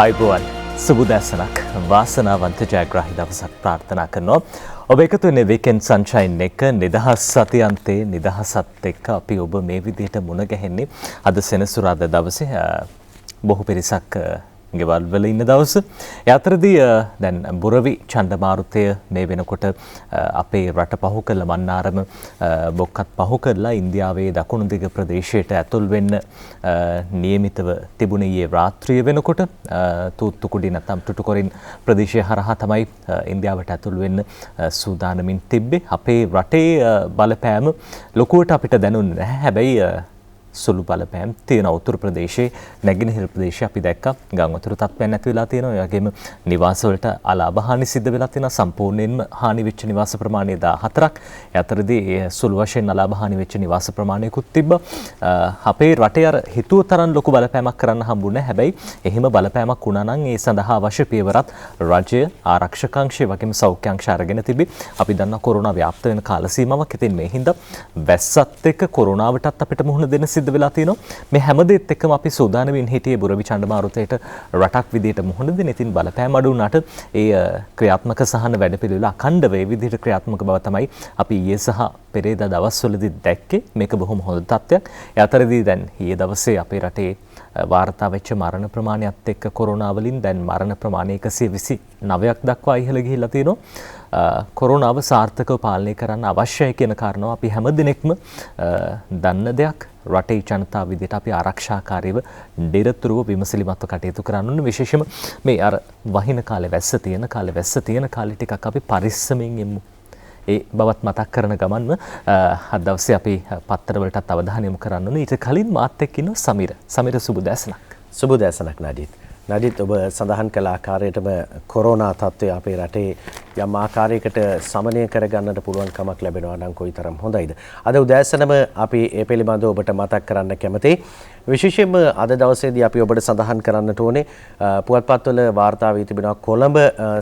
අයිබෝවන් සුබදැසනක් වාසනාවන්ත ජයග්‍රාහී දවසක් ප්‍රාර්ථනා කරනවා. ඔබ එකතු වෙන්නේ වීකෙන්ඩ් සන්ෂයින් එක නිදහස් සතියන්තේ නිදහසත් එක්ක අපි ඔබ මේ විදිහට මුණ ගැහෙන්නේ අද සෙනසුරාදා දවසේ බොහෝ පිරිසක් ගෙවල් වල ඉන්න දවස. ඒ අතරදී දැන් බුරවි චණ්ඩමාරුතය මේ වෙනකොට අපේ රට පහු කළ මන්නාරම බොක්කත් පහු කරලා ඉන්දියාවේ දකුණු දිග ප්‍රදේශයට ඇතුල් වෙන්න නියමිතව තිබුණේ ඊයේ රාත්‍රිය වෙනකොට තූත්තුකුඩි නැත්නම් ටුටුකොරින් ප්‍රදේශය හරහා තමයි ඉන්දියාවට ඇතුල් වෙන්න සූදානමින් තිබ්බේ. අපේ රටේ බලපෑම ලොකුවට අපිට දැනුන්නේ නැහැ. හැබැයි සුළු බලපෑම් තියෙන උතුරු ප්‍රදේශයේ නැගෙනහිර ප්‍රදේශයේ අපි දැක්කා ගම් වතුර තත්ත්වයක් නැති වෙලා තියෙනවා. ඒ වගේම නිවාස වලට අලාභ හානි සිද්ධ වෙලා තියෙනවා. සම්පූර්ණයෙන්ම හානි වෙච්ච නිවාස ප්‍රමාණය 14ක්. ඒ අතරදී සුළු වශයෙන් අලාභ හානි වෙච්ච නිවාස ප්‍රමාණයකුත් තිබ්බා. අපේ රටේ අර හිතුව තරම් ලොකු බලපෑමක් කරන්න හම්බුනේ. හැබැයි එහෙම බලපෑමක් වුණා නම් ඒ සඳහා අවශ්‍ය පියවරත් රජය ආරක්ෂක අංශය වගේම සෞඛ්‍ය අංශය අරගෙන තිබි. අපි දන්නා කොරෝනා ව්‍යාප්ත වෙන කාල සීමාවක්. ඉතින් මේ හින්දා වැස්සත් එක්ක කොරෝනාවටත් අපිට මුහුණ දෙන්න සිද්ධ වෙලා තියෙනවා. මේ හැමදේත් එක්කම අපි සූදානමින් හිටියේ බුරවි චණ්ඩමාරුතයට රටක් විදියට මුහුණ දෙන්න. ඉතින් බලපෑම අඩු වුණාට ඒ ක්‍රියාත්මක සහන වැඩපිළිවෙල අඛණ්ඩව ඒ විදිහට ක්‍රියාත්මක බව තමයි අපි ඊයේ සහ පෙරේදා දවස්වලදී දැක්කේ. මේක බොහොම හොඳ තත්ත්වයක්. ඒ අතරදී දැන් ඊයේ දවසේ අපේ රටේ වාර්තා වෙච්ච මරණ ප්‍රමාණයත් එක්ක කොරෝනා වලින් දැන් මරණ ප්‍රමාණය 129ක් දක්වා ඉහළ ගිහිල්ලා තියෙනවා. කොරෝනාව සාර්ථකව පාලනය කරන්න අවශ්‍යයි කියන කාරණාව අපි හැමදිනෙකම දන්න දෙයක්. රටේ ජනතාව විදිහට අපි ආරක්ෂාකාරීව නිරතුරුව විමසිලිමත්ව කටයුතු කරන්න ඕනේ. විශේෂයෙන්ම මේ අර වහින කාලේ වැස්ස තියෙන කාලේ ටිකක් අපි පරිස්සමෙන් ඉමු. ඒ බවත් මතක් කරන ගමන්ම අද දවසේ අපි පත්තර වලටත් අවධානය යොමු කරන්න ඕනේ. ඊට කලින් මාත් එක්ක ඉන්න සමීර සුබදැසනක්. සුබදැසනක් නදීත් ඔබ සඳහන් කළ ආකාරයටම කොරෝනා තත්ත්වය අපේ රටේ යම් ආකාරයකට සමනය කරගන්නට පුළුවන් කමක් ලැබෙනවා නම් කොයිතරම් හොඳයිද. අද උදෑසනම අපි ඒ පිළිබඳව ඔබට මතක් කරන්න කැමතියි. විශේෂයෙන්ම අද දවසේදී අපි ඔබට සඳහන් කරන්නට ඕනේ පුවත්පත්වල වාර්තා වී තිබෙනවා කොළඹ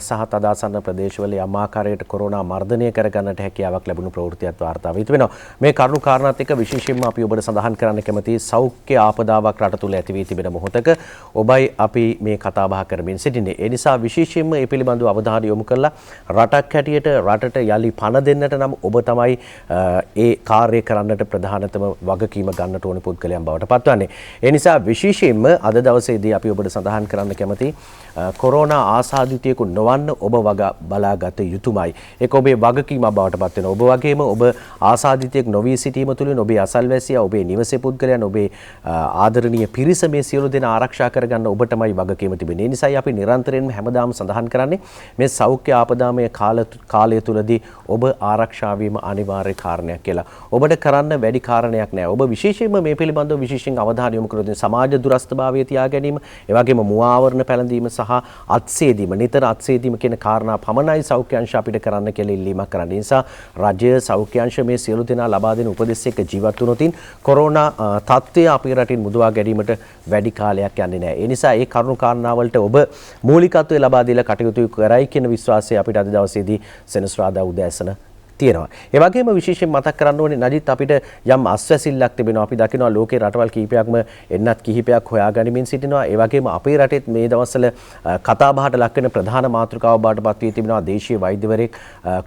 සහ තදාසන්න ප්‍රදේශවල යම් ආකාරයකට කොරෝනා මර්ධනය කරගන්නට හැකියාවක් ලැබුණු ප්‍රවෘත්තියක් වාර්තා වී තිබෙනවා. මේ කරුණු කාරණාත් එක්ක විශේෂයෙන්ම අපි ඔබට සඳහන් කරන්න කැමතියි සෞඛ්‍ය ආපදාවක් රට තුළ ඇති වී තිබෙන මොහොතක ඔබයි අපි මේ කතා බහ කරමින් සිටින්නේ. ඒ නිසා විශේෂයෙන්ම මේ පිළිබඳව අවධානය යොමු කරලා රටක් හැටියට රටට යලි පණ දෙන්නට නම් ඔබ තමයි ඒ කාර්යය කරන්නට ප්‍රධානතම වගකීම ගන්නට ඕන පුද්ගලයන් බවට පත්වන්නේ. ඒ නිසා විශේෂයෙන්ම අද දවසේදී අපි ඔබට සඳහන් කරන්න කැමති කොරෝනා ආසාදිතයෙකු නොවන්න ඔබ බලාගත යුතුමයි. ඒක ඔබේ වගකීමක් බවට පත් වෙනවා. ඔබ වගේම ඔබ ආසාදිතයෙක් නොවී සිටීම තුළින් ඔබේ අසල්වැසියා, ඔබේ නිවසේ පුද්ගලයන්, ඔබේ ආදරණීය පිරිස මේ සියලු දෙනා ආරක්ෂා කරගන්න ඔබටමයි වගකීම තිබෙන්නේ. ඒ නිසායි අපි නිරන්තරයෙන්ම හැමදාම සඳහන් කරන්නේ මේ සෞඛ්‍ය ආපදාමය කාලය තුලදී ඔබ ආරක්ෂා වීම අනිවාර්ය කාරණයක් කියලා. ඔබට කරන්න වැඩි කාරණයක් නැහැ. ඔබ විශේෂයෙන්ම මේ පිළිබඳව විශේෂයෙන් අවධානය යොමු කරොත් සමාජ දුරස්ථභාවය තියා ගැනීම, ඒ වගේම මුවාවරණ පැළඳීම සහ අත්සේදීම, නිතර අත්සේදීම කියන කාරණා පමණයි සෞඛ්‍ය අංශ අපිට කරන්න කියලා ඉල්ලීමක් කරන්න. ඒ නිසා රාජ්‍ය සෞඛ්‍ය අංශ මේ සියලු දෙනා ලබා දෙන උපදෙස් එක්ක ජීවත් වුණොතින් කොරෝනා තත්ත්වය අපේ රටින් මුදවා ගැනීමට වැඩි කාලයක් යන්නේ නැහැ. ඒ නිසා ඒ කරුණු කාරණාවලට ඔබ මූලිකත්වය ලබා දීලා කටයුතු කරයි කියන විශ්වාසය අපිට අද දවසේදී සෙනසුරාදා උදෑසන තියෙනවා. ඒ වගේම විශේෂයෙන් මතක් කරන්න ඕනේ නජිත් අපිට යම් අස්වැසිල්ලක් තිබෙනවා. අපි දකිනවා ලෝකේ රටවල් කිහිපයක්ම එන්නත් කිහිපයක් හොයාගනිමින් සිටිනවා. ඒ වගේම අපේ රටෙත් මේ දවස්වල කතා බහට ලක් වෙන ප්‍රධාන මාතෘකාව බවට පත් වී තිබෙනවා දේශීය වෛද්‍යවරයෙක්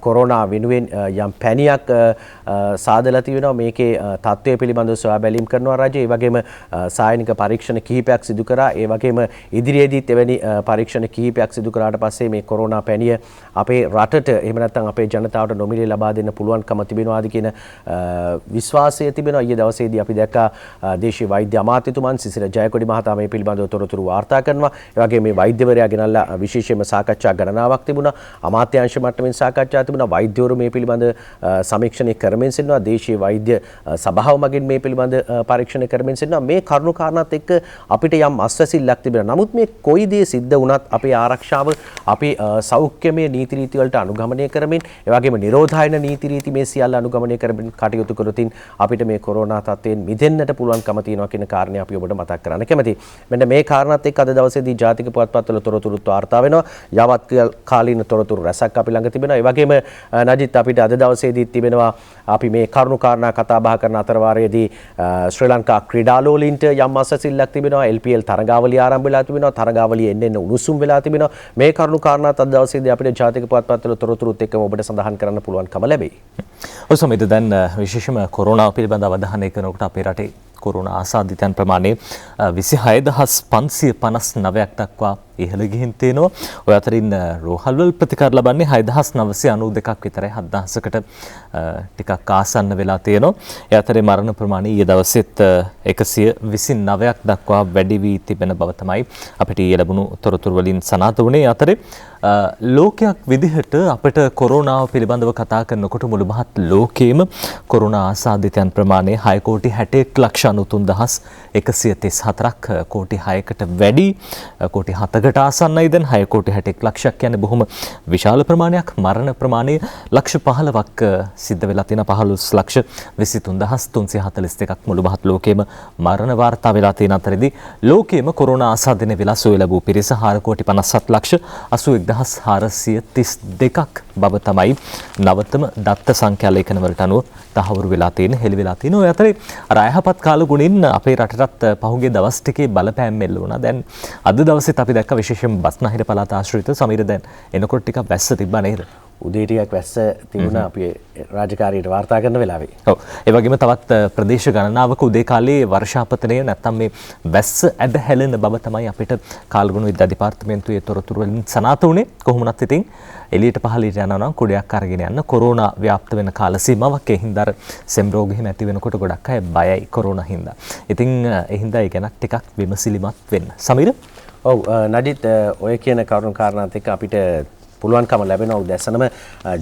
කොරෝනා වෙනුවෙන් යම් පැණියක් සාදලා තිබෙනවා. මේකේ තත්ත්වය පිළිබඳව සොයා බැලීම් කරනවා රජය. ඒ වගේම සායනික පරීක්ෂණ කිහිපයක් සිදු කරා. ඒ වගේම ඉදිරියේදීත් එවැනි පරීක්ෂණ කිහිපයක් සිදු කරාට පස්සේ මේ කොරෝනා පැණිය අපේ රටට එහෙම නැත්නම් අපේ ජනතාවට නොමිලේ ලබා දෙන්න පුළුවන්කම තිබෙනවාද කියන විශ්වාසය තිබෙනවා. ඊයේ දවසේදී අපි දැක්කා දේශීය වෛද්‍ය අමාත්‍යතුමන් සිසිල ජයකොඩි මහතා මේ පිළිබඳව තොරතුරු වාර්තා කරනවා. ඒ වගේම මේ වෛද්‍යවරයා ගෙනල්ලා විශේෂයෙන්ම සාකච්ඡා ගණනාවක් තිබුණා. අමාත්‍යාංශ මට්ටමින් සාකච්ඡා තිබුණා. වෛද්‍යවරු මේ පිළිබඳ සමීක්ෂණය කරමින් සිටිනවා. දේශීය වෛද්‍ය සභාව මගින් මේ පිළිබඳ පරීක්ෂණ කරමින් සිටිනවා. මේ කරුණු කාරණාත් එක්ක අපිට යම් අස්වැසිල්ලක් තිබෙනවා. නමුත් මේ කොයි දේ සිද්ධ වුණත් අපේ ආරක්ෂාව, අපේ සෞඛ්‍යමය නීති රීති වලට අනුගමනය කරමින්, ඒ වගේම නිරෝධායන වෙන නීති රීති මේ සියල්ල අනුගමනය කරමින් කටයුතු කරොතින් අපිට මේ කොරෝනා තත්ත්වයෙන් මිදෙන්නට පුළුවන්කම තියෙනවා කියන කාරණේ අපි ඔබට මතක් කරන්න කැමතියි. මෙන්න මේ කාරණාත් එක්ක අද දවසේදී ජාතික පුවත්පත්වල තොරතුරුත් වාර්තා වෙනවා. යවත් කාලීන තොරතුරු රැසක් අපි ළඟ තිබෙනවා. ඒ වගේම නජිත් අපිට අද දවසේදී තිබෙනවා අපි මේ කරුණු කාරණා කතා බහ කරන අතරවාරයේදී ශ්‍රී ලංකා ක්‍රීඩාලෝලීන්ට යම් අසසිල්ලක් තිබෙනවා. LPL තරගාවලිය ආරම්භ වෙලා තිබෙනවා. තරගාවලිය එන්න උණුසුම් වෙලා තිබෙනවා. මේ කරුණු කාරණාත් අද දවසේදී අපිට ජාතික පුවත්පත්වල තොරතුරුත් එක්කම ඔබට සඳහන් කරන්න පුළුවන්කම ලැබෙයි. ඔය සමයේදී දැන් විශේෂම කොරෝනා පිළිබඳ අවධානය කරනකොට අපේ රටේ කොරෝනා ආසාදිතයන් ප්‍රමාණය 26559ක් දක්වා ඉහළ ගිහින් තියෙනවා. ඔය අතරින් රෝහල්වල ප්‍රතිකාර ලබන්නේ 6992ක් විතරයි. 7000කට ටිකක් ආසන්න වෙලා තියෙනවා. ඒ අතරේ මරණ ප්‍රමාණය ඊයේ දවසෙත් 129ක් දක්වා වැඩි වී තිබෙන බව තමයි අපිට ඊයේ ලැබුණු තොරතුරු වලින් සනාථ වුණේ. අතරේ ලෝකයක් විදිහට අපිට කොරෝනාව පිළිබඳව කතා කරනකොට මුළු මහත් ලෝකයේම කොරෝනා ආසාදිතයන් ප්‍රමාණය 6,61,39,134ක් කෝටි 6කට වැඩි කෝටි 7කට ආසන්නයි. දැන් 6,61,00,000ක් කියන්නේ බොහොම විශාල ප්‍රමාණයක්. මරණ ප්‍රමාණය ලක්ෂ 15ක් සිද්ධ වෙලා තියෙන 15,23,342ක් මුළු මහත් ලෝකයේම මරණ වාර්තා වෙලා තියෙන අතරදී ලෝකයේම කොරෝනා ආසාදනය වෙලා සුවය ලැබූ පිරිස 4,57,432ක් බව තමයි නවතම දත්ත සංඛ්‍යා ලේඛන වලට අනුව තහවුරු වෙලා තියෙන හෙළි වෙලා තියෙන. ඔය අතරේ අර අයහපත් කාල ගුණින් අපේ රටටත් පහුගිය දවස් ටිකේ බලපෑම් මෙල්ල වුණා. දැන් අද දවසේත් අපි දැක්ක විශේෂයෙන් බස්නාහිර පළාත ආශ්‍රිත සමීර දැන් එනකොට ටිකක් වැස්ස තිබ්බා නේද? උදේ ටිකක් වැස්ස තිබුණා අපි රාජකාරියට වාර්තා කරන වෙලාවේ. ඔව්. ඒ වගේම තවත් ප්‍රදේශ ගණනාවක උදේ කාලේ වර්ෂාපතනය නැත්තම් මේ වැස්ස ඇද හැලෙන බව තමයි අපිට කාලගුණ විද්‍යා දෙපාර්තමේන්තුවේ තොරතුරු වලින් සනාථ වුණේ. කොහොම වුණත් ඉතින් එළියට පහළට යනවා නම් කුඩයක් අරගෙන යන්න කොරෝනා ව්‍යාප්ත වෙන කාල සීමාවක් ඒ හින්දා සෙම් රෝග එහෙම ඇති වෙනකොට ගොඩක් අය බයයි කොරෝනා හින්දා. ඉතින් ඒ හින්දා ඒ ගැන ටිකක් විමසිලිමත් වෙන්න. සමීර? ඔව් නඩිත් ඔය කියන කරුණු කාරණාත් එක්ක අපිට පුළුවන්කම ලැබෙනවා උදැසනම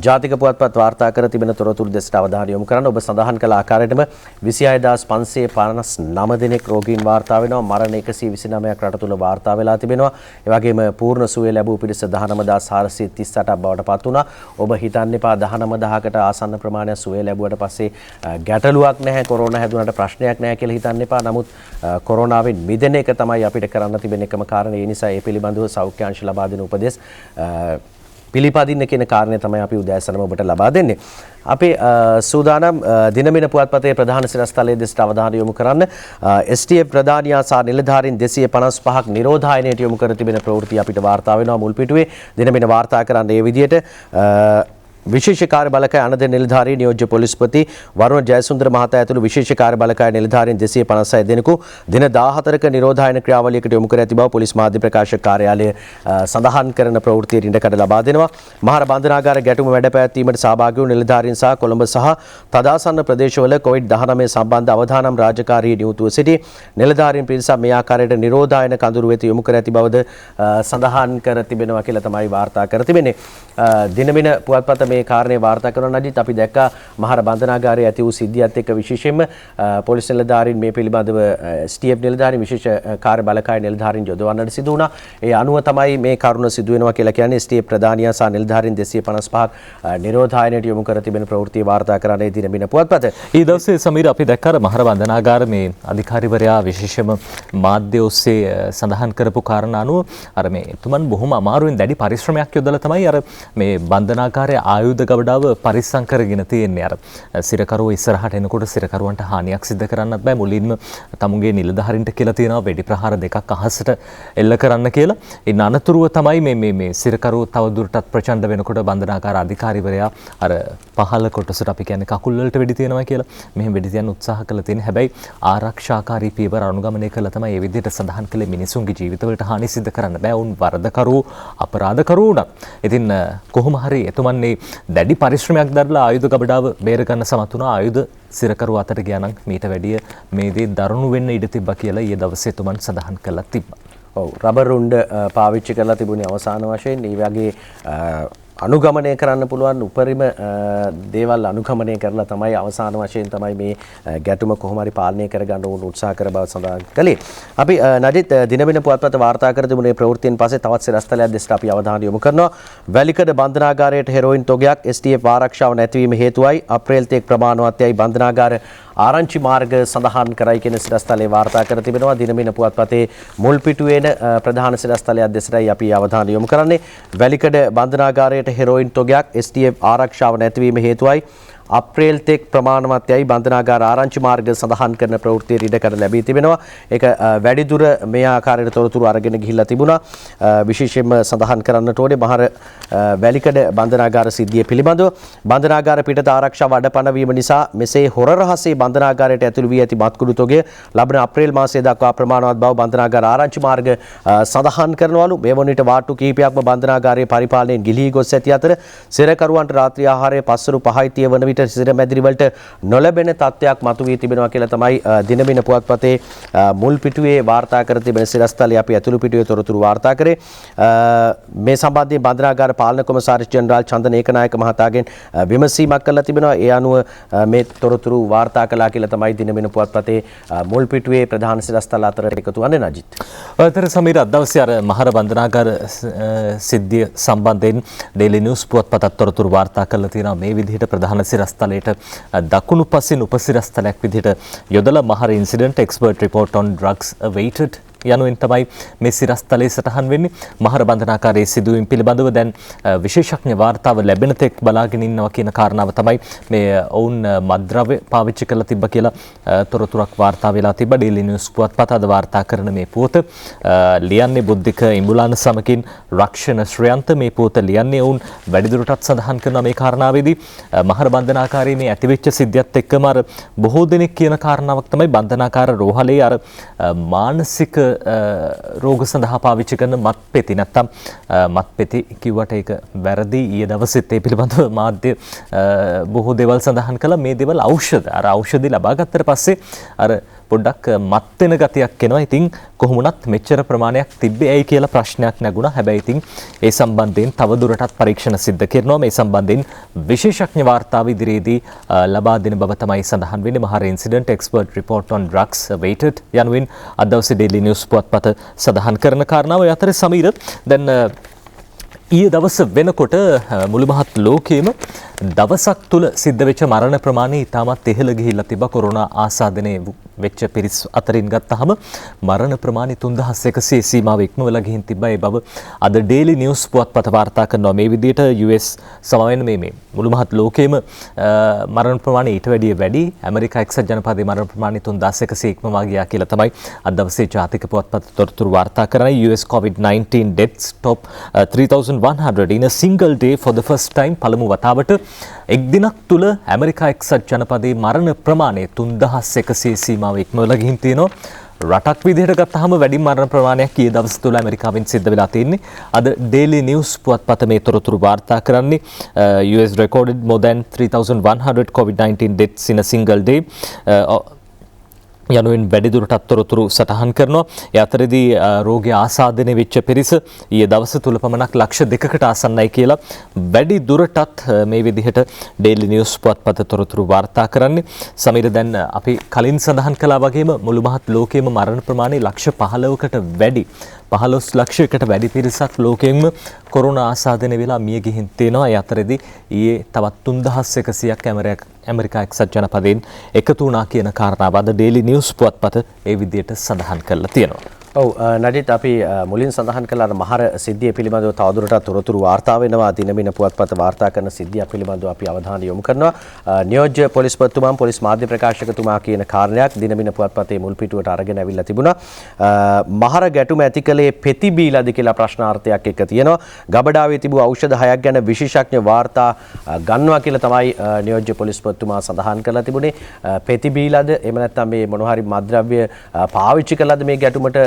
ජාතික පුවත්පත් වාර්තා කර තිබෙන තොරතුරු දෙසට අවධානය යොමු කරන්න. ඔබ සඳහන් කළ ආකාරයටම 26559 දෙනෙක් රෝගීන් වාර්තා වෙනවා. මරණ 129ක් රට තුල වාර්තා වෙලා තිබෙනවා. ඒ වගේම පූර්ණ සුවය ලැබූ පිරිස 19438ක් බවට පත් වුණා. ඔබ හිතන්න එපා 19000කට ආසන්න ප්‍රමාණයක් සුවය ලැබුවට පස්සේ ගැටලුවක් නැහැ, කොරෝනා හැදුනට ප්‍රශ්නයක් නැහැ කියලා හිතන්න එපා. නමුත් කොරෝනාවෙන් මිදෙන එක තමයි අපිට කරන්න තිබෙන එකම කාරණය. ඒ නිසා ඒ පිළිබඳව සෞඛ්‍ය අංශ ලබා දෙන උපදෙස් පිළිපදින්න කියන කාරණය තමයි අපි උදෑසනම ඔබට ලබා දෙන්නේ. අපේ සූදානම් දිනමින පුවත්පතේ ප්‍රධාන සිරස්තලයේ දෙසට අවධානය යොමු කරන්න. STF ප්‍රධානියා සහ නිලධාරීන් 255ක් නිරෝධායනයට යොමු කර තිබෙන ප්‍රවෘත්ති අපිට වාර්තා වෙනවා මුල් පිටුවේ. දිනමින වාර්තා කරන්න ඒ විදිහට විශේෂ කාර්ය බලකාය අනද නිලධාරී නියෝජ්‍ය පොලිස්පති වරුණ ජයසුන්දර මහතා ඇතුළු විශේෂ කාර්ය බලකාය නිලධාරීන් 256 දෙනෙකු දින 14ක නිරෝධායන ක්‍රියාවලියකට යොමු කර ඇති බව පොලිස් මාධ්‍ය ප්‍රකාශක කාර්යාලය සඳහන් කරන ප්‍රවෘත්තියට ඉඩකඩ ලබා දෙනවා. මහර බන්ධනාගාර ගැටුම වැඩ පැවැත්වීමට සහභාගී වූ නිලධාරීන් සහ කොළඹ සහ තදාසන්න ප්‍රදේශවල COVID-19 සම්බන්ධ අවධානම් රාජකාරී නියුතුව සිටි නිලධාරීන් පිරිසක් මේ ආකාරයට නිරෝධායන කඳුරු වෙත යොමු කර ඇති බවද සඳහන් කර තිබෙනවා කියලා තමයි වාර්තා කර තිබෙන්නේ. දිනමින පුවත්පත මේ කාරණේ වාර්තා කරන නඩිත් අපි දැක්කා මහර බන්ධනාගාරයේ ඇති වූ සිද්ධියත් එක්ක විශේෂයෙන්ම පොලිස් නිලධාරීන් මේ පිළිබඳව STF නිලධාරීන් විශේෂ කාර්ය බලකාය නිලධාරීන් යොදවන්නට සිදු වුණා. ඒ අනුව තමයි මේ කරුණ සිදු වෙනවා කියලා කියන්නේ. STF ප්‍රධානියා සහ නිලධාරීන් 255ක් නිරෝධායනයට යොමු කර තිබෙන ප්‍රවෘත්ති වාර්තා කරන්නේ දිනමින පුවත්පත. ඊ දවසේ සමීර අපි දැක්කා මහර බන්ධනාගාර මේ අධිකාරිවරයා විශේෂයෙන්ම මාධ්‍ය ඔස්සේ සඳහන් කරපු කාරණා අනුව අර මේ තුමන් බොහොම අමාරුවෙන් දැඩි පරිශ්‍රමයක් යොදලා තමයි අර මේ බන්ධනාගාරයේ ආයුධ ගබඩාව පරිස්සම් කරගෙන තියෙන්නේ. අර සිරකරුව ඉස්සරහට එනකොට සිරකරුවන්ට හානියක් සිදු කරන්නත් බෑ. මුලින්ම තමුන්ගේ නිලධාරීන්ට කියලා තියෙනවා වෙඩි ප්‍රහාර දෙකක් අහසට එල්ල කරන්න කියලා. ඒ අනතුරුව තමයි මේ සිරකරුව තවදුරටත් ප්‍රචණ්ඩ වෙනකොට බන්ධනාගාර අධිකාරිවරයා අර පහළ කොටසට අපි කියන්නේ කකුල් වලට වෙඩි තියනවා කියලා මෙහෙම වෙඩි තියන්න උත්සාහ කළා තියෙන. හැබැයි ආරක්ෂාකාරී පියවර අනුගමනය කළා තමයි මේ විදිහට සඳහන් කළේ මිනිසුන්ගේ ජීවිතවලට හානි සිදු කරන්න බෑ. උන් වරදකරුවෝ අපරාධකරුවෝ උනත්. ඉතින් කොහොම හරි එතුමන්නේ දැඩි පරිශ්‍රමයක් දරලා ආයුධ ගබඩාව බේර ගන්න සමත් වුණා. ආයුධ සිරකරුව අතට ගියා නම් මීට වැඩිය මේ දේ දරුණු වෙන්න ඉඩ තිබ්බා කියලා ඊයේ දවසේ එතුමන් සඳහන් කළා තිබ්බා. ඔව් රබර් රුණ්ඩ පාවිච්චි කරලා තිබුණේ අවසාන වශයෙන්. ඒ වගේ අනුගමනය කරන්න පුළුවන් උපරිම දේවල් අනුගමනය කරලා තමයි අවසාන වශයෙන් තමයි මේ ගැටුම කොහොම හරි පාලනය කරගන්න ඕන උත්සාහ කර බව සඳහන් කළේ. අපි නඩිත් දිනමින පුවත්පත වාර්තා කර තිබුණේ ප්‍රවෘත්තියෙන් පස්සේ තවත් සිරස්තලයක් දෙසට අපි අවධානය යොමු කරනවා. වැලිකඩ බන්ධනාගාරයට හෙරෝයින් තොගයක් STF ආරක්ෂාව නැතිවීම හේතුවයි අප්‍රේල් තෙක් ප්‍රමාණවත් යයි බන්ධනාගාර ආරංචි මාර්ග සඳහන් කරයි කියන සිරස්තලේ වාර්තා කර තිබෙනවා. දිනමින පුවත්පතේ මුල් පිටුවේන ප්‍රධාන සිරස්තලයක් දෙසටයි අපි අවධානය යොමු කරන්නේ. වැලිකඩ බන්ධනාගාරයට හෙරෝයින් තොගයක් STF ආරක්ෂාව නැතිවීම හේතුවයි අප්‍රේල් තෙක් ප්‍රමාණවත් යයි බන්ධනාගාර ආරංචි මාර්ග සඳහන් කරන ප්‍රවෘත්තියේ ඉඩකඩ ලැබී තිබෙනවා. ඒක වැඩිදුර මේ ආකාරයට තොරතුරු අරගෙන ගිහිල්ලා තිබුණා. විශේෂයෙන්ම සඳහන් කරන්නට ඕනේ මහර වැලිකඩ බන්ධනාගාර සිද්ධිය පිළිබඳව බන්ධනාගාර පිටත ආරක්ෂාව අඩපණ වීම නිසා මෙසේ හොර රහසේ බන්ධනාගාරයට ඇතුළු වී ඇති මත්කුඩු තොගය ලබන අප්‍රේල් මාසයේ දක්වා ප්‍රමාණවත් බව බන්ධනාගාර ආරංචි මාර්ග සඳහන් කරනවලු. මේ වනිට වාට්ටු කිහිපයක්ම බන්ධනාගාරයේ පරිපාලනයෙන් ගිලී ගොස් ඇති අතර සිරකරුවන්ට රාත්‍රී ආහාරය 5:05 වන විට සිර මැදිරි වලට නොලැබෙන තත්ත්වයක් මතුවී තිබෙනවා කියලා තමයි දිනමින පුවත්පතේ මුල් පිටුවේ වාර්තා කර තිබෙන සිරස්තලයේ අපි ඇතුළු පිටුවේ තොරතුරු වාර්තා කරේ. මේ සම්බන්ධයෙන් බන්ධනාගාර පාලන කොමසාරිස් ජෙනරාල් චන්දන ඒකනායක මහතාගෙන් විමසීමක් කළා තිබෙනවා. ඒ අනුව මේ තොරතුරු වාර්තා කළා කියලා තමයි දිනමින පුවත්පතේ මුල් පිටුවේ ප්‍රධාන සිරස්තල අතරට එකතු වන්නේ නජිත්. ඔයතර සමීර අද දවසේ අර මහර බන්ධනාගාර සිද්ධිය සම්බන්ධයෙන් ඩේලි නිවුස් පුවත්පතත් තොරතුරු වාර්තා කරලා තියෙනවා. මේ විදිහට ප්‍රධාන සිරස්තලයට දකුණු පසින් උපසිරස්තලයක් විදිහට යොදලා Mahara incident expert report on drugs awaited යනුවෙන් තමයි මේ සිරස්තලයේ සටහන් වෙන්නේ. මහර බන්ධනාගාරයේ සිදුවීම් පිළිබඳව දැන් විශේෂඥ වාර්තාව ලැබෙන තෙක් බලාගෙන ඉන්නවා කියන කාරණාව තමයි මේ ඔවුන් මත්ද්‍රව්‍ය පාවිච්චි කරලා තිබ්බ කියලා තොරතුරක් වාර්තා වෙලා තිබ්බ. ඩේලි නිවුස් පුවත්පත අද වාර්තා කරන මේ පුවත ලියන්නේ බුද්ධික ඉඹුලාන සමගින් රක්ෂණ ශ්‍රයන්ත මේ පුවත ලියන්නේ ඔවුන් වැඩිදුරටත් සඳහන් කරන මේ කාරණාවේදී මහර බන්ධනාගාරයේ මේ ඇතිවෙච්ච සිද්ධියත් එක්කම අර බොහෝ දෙනෙක් කියන කාරණාවක් තමයි බන්ධනාගාර රෝහලේ අර මානසික රෝග සඳහා පාවිච්චි කරන මත්පෙති නැත්තම් මත්පෙති කිව්වට ඒක වැරදි. ඊයේ දවසෙත් ඒ පිළිබඳව මාධ්‍ය බොහෝ දේවල් සඳහන් කළා. මේ දේවල් ඖෂධ අර ඖෂධي ලබා ගත්තට පස්සේ අර පොඩ්ඩක් මත් වෙන ගතියක් එනවා. ඉතින් කොහොමුණත් මෙච්චර ප්‍රමාණයක් තිබ්බේ ඇයි කියලා ප්‍රශ්නයක් නැගුණා. හැබැයි ඉතින් ඒ සම්බන්ධයෙන් තව දුරටත් පරීක්ෂණ සිද්ධ කරනවා. මේ සම්බන්ධයෙන් විශේෂඥ වාර්තාව ඉදිරියේදී ලබා දෙන බව තමයි සඳහන් වෙන්නේ. Mahara incident expert report on drugs awaited යනුවෙන් අද දවසේ ඩේලි නිවුස් පුවත්පත සඳහන් කරන කාරණාව. ඒ අතරේ සමීර දැන් ඊයේ දවස වෙනකොට මුළු මහත් ලෝකයේම දවසක් තුල සිද්ධ වෙච්ච මරණ ප්‍රමාණය ඉතාමත් ඉහළ ගිහිල්ලා තිබ්බා. කොරෝනා ආසාදනය වෙච්ච පිරිස් අතරින් ගත්තහම මරණ ප්‍රමාණය 3100 සීමාව ඉක්මවලා ගිහින් තිබ්බා. ඒ බව අද ඩේලි නිවුස් පුවත්පත වාර්තා කරනවා. මේ විදිහට US සමවෙන්න මේ මුළු මහත් ලෝකයේම මරණ ප්‍රමාණය ඊට වැඩිය වැඩි. ඇමරිකා එක්සත් ජනපදයේ මරණ ප්‍රමාණය 3100 ඉක්මවා ගියා කියලා තමයි අද දවසේ ජාතික පුවත්පත තොරතුරු වාර්තා කරන්නේ. US COVID-19 deaths top 3100 in a single day for the first time. පළමු වතාවට එක් දිනක් තුල ඇමරිකා එක්සත් ජනපදයේ මරණ ප්‍රමාණය 3100 සීමාව ඉක්මවලා ගිහින් තියෙනවා. රටක් විදිහට ගත්තහම වැඩිම මරණ ප්‍රමාණයක් ඊයේ දවස් තුල ඇමරිකාවෙන් සිද්ධ වෙලා තියෙන්නේ. අද ඩේලි නිවුස් පුවත්පත මේ තොරතුරු වාර්තා කරන්නේ US recorded more than 3100 COVID-19 deaths in a single day. යනුවෙන් වැඩිදුරටත් තොරතුරු සටහන් කරනවා. ඒ අතරේදී රෝගය ආසාදනය වෙච්ච පිරිස ඊයේ දවස තුල පමණක් ලක්ෂ 2කට ආසන්නයි කියලා වැඩිදුරටත් මේ විදිහට ඩේලි නිවුස් පුවත්පත තොරතුරු වාර්තා කරන්නේ. සමීර දැන් අපි කලින් සඳහන් කළා වගේම මුළු මහත් ලෝකයේම මරණ ප්‍රමාණය ලක්ෂ 15කට වැඩි 15 ලක්ෂයකට වැඩි පිරිසක් ලෝකයෙන්ම කොරෝනා ආසාදනය වෙලා මිය ගිහින් තියෙනවා. ඒ අතරේදී ඊයේ තවත් 3100ක් ඇමරිකා එක්සත් ජනපදයෙන් එකතු වුණා කියන කාරණාව අද ඩේලි නිවුස් පුවත්පත ඒ විදිහට සඳහන් කරලා තියෙනවා. ඔව් නඩිත් අපි මුලින් සඳහන් කළ අර මහර සිද්ධිය පිළිබඳව තවදුරටත් තොරතුරු වාර්තා වෙනවා. දිනමින පුවත්පත වාර්තා කරන සිද්ධිය පිළිබඳව අපි අවධානය යොමු කරනවා. නියෝජ්‍ය පොලිස්පතිතුමා පොලිස් මාධ්‍ය ප්‍රකාශකතුමා කියන කාරණයක් දිනමින පුවත්පතේ මුල් පිටුවට අරගෙන අවිල්ලා තිබුණා. මහර ගැටුම ඇති කළේ පෙති බීලාද කියලා ප්‍රශ්නාර්ථයක් එක තියෙනවා. ගබඩාවේ තිබූ ඖෂධ 6ක් ගැන විශේෂඥ වාර්තා ගන්නවා කියලා තමයි නියෝජ්‍ය පොලිස්පතිතුමා සඳහන් කරලා තිබුණේ. පෙති බීලාද එහෙම නැත්නම් මේ මොන හරි මත්ද්‍රව්‍ය පාවිච්චි කළාද මේ ගැටුමට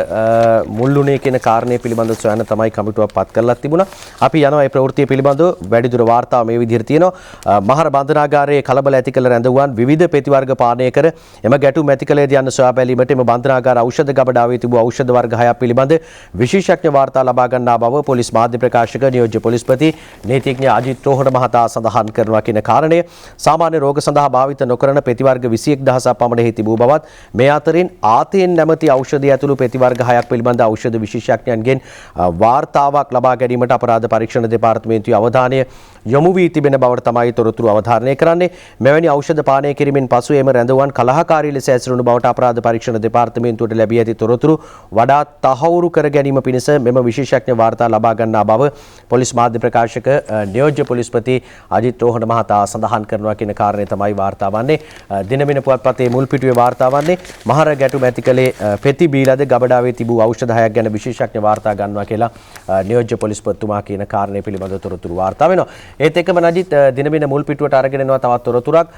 මුල්ුණේ කියන කාරණය පිළිබඳව සොයන තමයි කමිටුවක් පත් කරලා තිබුණා. අපි යනවා මේ ප්‍රවෘත්තිය පිළිබඳව වැඩිදුර වාර්තාව මේ විදිහට තියෙනවා. මහර බන්ධනාගාරයේ කලබල ඇති කළ රැඳවුවන් විවිධ ප්‍රතිවර්ග පානය කර එම ගැටුම් ඇති කළේද යන්න සොයා බැලීමට එම බන්ධනාගාර ඖෂධ ගබඩාවේ තිබූ ඖෂධ වර්ග 6ක් පිළිබඳ විශේෂඥ වාර්තා ලබා ගන්නා බව පොලිස් මාධ්‍ය ප්‍රකාශක නියෝජ්‍ය පොලිස්පති නීතිඥ අජිත් රෝහණ මහතා සඳහන් කරනවා කියන කාරණය. සාමාන්‍ය රෝග සඳහා භාවිත නොකරන ප්‍රතිවර්ග 21000ක් පමණ තිබූ බවත් මේ අතරින් ආතයෙන් නැමැති ඖෂධය ඇතුළු ප්‍රතිවර්ග 6ක් පිළිබඳ ඖෂධ විශේෂඥයන්ගෙන් වාර්තාවක් ලබා ගැනීමට අපරාධ පරීක්ෂණ දෙපාර්තමේන්තුවේ අවධානය යොමු වී තිබෙන බවට තමයි තොරතුරු අවධාරණය කරන්නේ. මෙවැනි ඖෂධ පානය කිරීමෙන් පසු එම රැඳවුවන් කලහකාරී ලෙස ඇසුරුණු බවට අපරාධ පරීක්ෂණ දෙපාර්තමේන්තුවට ලැබී ඇති තොරතුරු වඩාත් තහවුරු කර ගැනීම පිණිස මෙම විශේෂඥ වාර්තා ලබා ගන්නා බව පොලිස් මාධ්‍ය ප්‍රකාශක නියෝජ්‍ය පොලිස්පති අජිත් රෝහණ මහතා සඳහන් කරනවා කියන කාරණය තමයි වාර්තා වන්නේ. දිනමින පුවත්පතේ මුල් පිටුවේ වාර්තා වන්නේ මහර ගැටුම් ඇති කළේ පෙති බීලද ගබඩාවේ තිබූ ඖෂධ 6ක් ගැන විශේෂඥ වාර්තා ගන්නවා කියලා නියෝජ්‍ය පොලිස්පතිතුමා කියන කාරණය පිළිබඳව තොරතුරු වාර්තා වෙනවා. ඒත් එක්කම නජිත් දිනමින මුල් පිටුවට අරගෙන එනවා තවත් තොරතුරක්.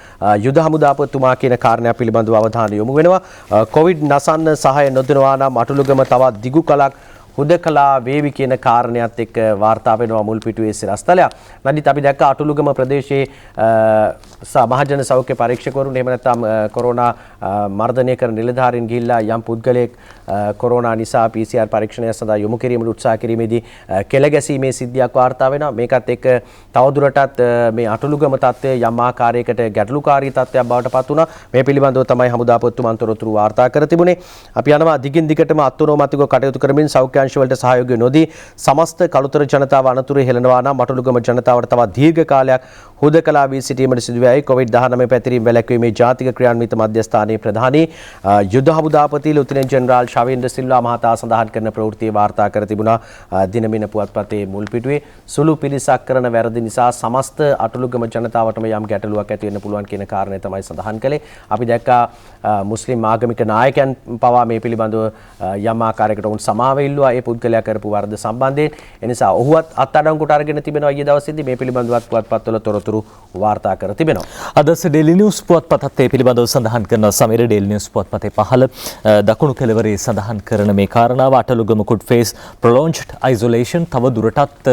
යුද හමුදාපතිතුමා කියන කාරණය පිළිබඳව අවධානය යොමු වෙනවා. කොවිඩ් නසන්න සහාය නොදෙනවා නම් අටලුගම තවත් දිගු කලක් හුදකලා වේවි කියන කාරණයක් එක්ක වාර්තා වෙනවා මුල් පිටුවේ සිරස්තලයක්. නදිත් අපි දැක්ක අටලුගම ප්‍රදේශයේ මහජන සෞඛ්‍ය පරීක්ෂකවරුන් එහෙම නැත්නම් කොරෝනා මර්ධනය කරන නිලධාරීන් ගිහිල්ලා යම් පුද්ගලයෙක් කොරෝනා නිසා PCR පරීක්ෂණය සඳහා යොමු කිරීමට උත්සාහ කිරීමේදී කෙළ ගැසීමේ සිද්ධියක් වාර්තා වෙනවා. මේකත් එක්ක තවදුරටත් මේ අටලුගම තත්ත්වය යම් ආකාරයකට ගැටලුකාරී තත්ත්වයක් බවට පත් වුණා. මේ පිළිබඳව තමයි හමුදාපතිතුමන් තොරතුරු වාර්තා කර තිබුණේ. අපි යනවා දිගින් දිගටම අත්නෝමතිකව කටයුතු කරමින් සෞඛ්‍ය වලට සහයෝගය නොදී සමස්ත කළුතර ජනතාව අනතුරේ හෙළනවා නම් අටලුගම ජනතාවට තවත් දීර්ඝ කාලයක් හුදකලා වී සිටීමට සිදුවයි. COVID-19 පැතිරීම වැළැක්වීමේ ජාතික ක්‍රියාන්විත මධ්‍යස්ථානයේ ප්‍රධානී යුද හමුදාපති ලෙෆ්ටිනන්ට් ජෙනරාල් ශවේන්ද්‍ර සිල්වා මහතා සඳහන් කරන ප්‍රවෘත්තිය වාර්තා කර තිබුණා. දිනමින පුවත්පතේ මුල් පිටුවේ සුළු පිළිසක් කරන වැරදි නිසා සමස්ත අටලුගම ජනතාවටම යම් ගැටලුවක් ඇති වෙන්න පුළුවන් කියන කාරණය තමයි සඳහන් කළේ. අපි දැක්කා මුස්ලිම් ආගමික නායකයන් පවා මේ පිළිබඳව යම් ආකාරයකට උන් සමාව ඉල්ලුවා ඒ පුද්ගලයා කරපු වරද සම්බන්ධයෙන්. එනිසා ඔහුවත් අත්අඩංගුවට අරගෙන තිබෙනවා. ඊයේ දවසේදී මේ පිළිබඳවත් පුවත්පත්වල තොරතුරු වාර්තා කර තිබෙනවා. අදස ඩේලි නිවුස් පුවත්පතත් ඒ පිළිබඳව සඳහන් කරනවා. සමීර ඩේලි නිවුස් පුවත්පතේ 15 දකුණු කෙළවරේ සඳහන් කරන මේ කාරණාව අටලුගම could face prolonged isolation තව දුරටත්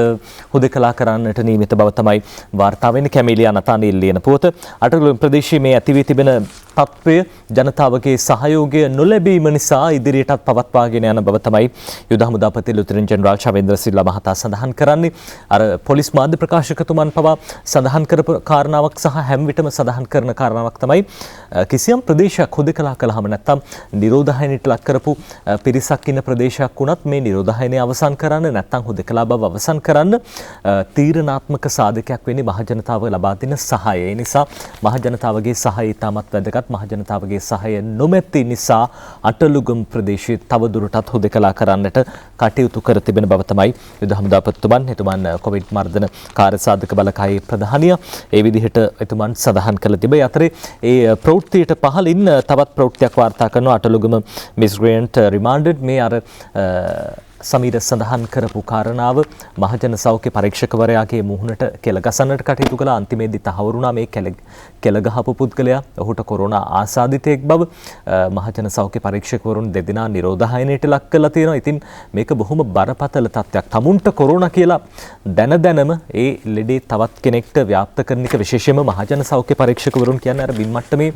හුදකලා කරන්නට නියමිත බව තමයි වාර්තා වෙන්නේ. කැමිලියා නතානිල් ලියන පුවත අටලුගම ප්‍රදේශයේ මේ ඇති වී තිබෙන තත්ත්වය ජනතාවගේ සහයෝගය නොලැබීම නිසා ඉදිරියටත් පවත්වාගෙන යන බව තමයි යුද හමුදාපති ලෙෆ්ටිනන්ට් ජෙනරාල් ශවේන්ද්‍ර සිල්වා මහතා සඳහන් කරන්නේ. අර පොලිස් මාධ්‍ය ප්‍රකාශකතුමන් පවා සඳහන් කරපු කාරණාවක් සහ හැම විටම සඳහන් කරන කාරණාවක් තමයි කිසියම් ප්‍රදේශයක් හුදකලා කළාම නැත්නම් නිරෝධායනයට ලක් කරපු පිරිසක් ඉන්න ප්‍රදේශයක් වුණත් මේ නිරෝධායනය අවසන් කරන්න නැත්නම් හුදකලා බව අවසන් කරන්න තීරණාත්මක සාධකයක් වෙන්නේ මහජනතාව ලබා දෙන සහාය. ඒ නිසා මහජනතාවගේ සහාය ඉතාමත් වැදගත්. මහජනතාවගේ සහාය නොමැති නිසා අටලුගම් ප්‍රදේශයේ තවදුරටත් හුදකලා කරන්නට කටයුතු කර තිබෙන බව තමයි යුද හමුදාපතිතුමන් එතුමන් කොවිඩ් මර්ධන කාර්යසාධක බලකායේ ප්‍රධානිය ඒ විදිහට එතුමන් සඳහන් කළ තිබේ. අතරේ ඒ ප්‍රවෘත්තියට පහලින් තවත් ප්‍රවෘත්තියක් වාර්තා කරනවා. අටලුගම මිස්ග්‍රේන්ට් රිමාන්ඩඩ් මේ අර සමීර සඳහන් කරපු කාරණාව මහජන සෞඛ්‍ය පරීක්ෂකවරයාගේ මුහුණට කෙළ ගසන්නට කටයුතු කළ අන්තිමේදී තහවුරු වුණා මේ කෙළ ගහපු පුද්ගලයා ඔහුට කොරෝනා ආසාදිතයෙක් බව. මහජන සෞඛ්‍ය පරීක්ෂකවරුන් දෙදෙනා නිරෝධායනයට ලක් කරලා තියෙනවා. ඉතින් මේක බොහොම බරපතල තත්ත්වයක්. තමුන්ට කොරෝනා කියලා දැනම ඒ ලෙඩේ තවත් කෙනෙක්ට ව්‍යාප්ත කරන එක විශේෂයෙන්ම මහජන සෞඛ්‍ය පරීක්ෂකවරුන් කියන්නේ අර බින්මට්ටමේ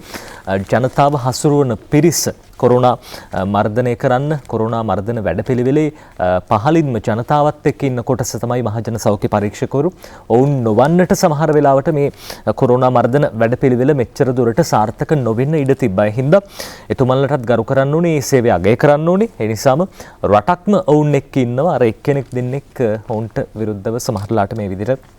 ජනතාව හසුරුවන පිරිස කොරෝනා මර්ධනය කරන්න කොරෝනා මර්ධන වැඩපිළිවෙලේ පහලින්ම ජනතාවත් එක්ක ඉන්න කොටස තමයි මහජන සෞඛ්‍ය පරීක්ෂකවරු. ඔවුන් නොවන්නට සමහර වෙලාවට මේ කොරෝනා මර්ධන වැඩපිළිවෙල මෙච්චර දුරට සාර්ථක නොවෙන්න ඉඩ තිබ්බයි. හින්දා එතුමන්ලටත් ගරු කරන්න ඕනේ, මේ සේවය අගය කරන්න ඕනේ. ඒ නිසාම රටක්ම ඔවුන් එක්ක ඉන්නවා. අර එක්කෙනෙක් දෙන්නෙක් ඔවුන්ට විරුද්ධව සමහරලාට මේ විදිහට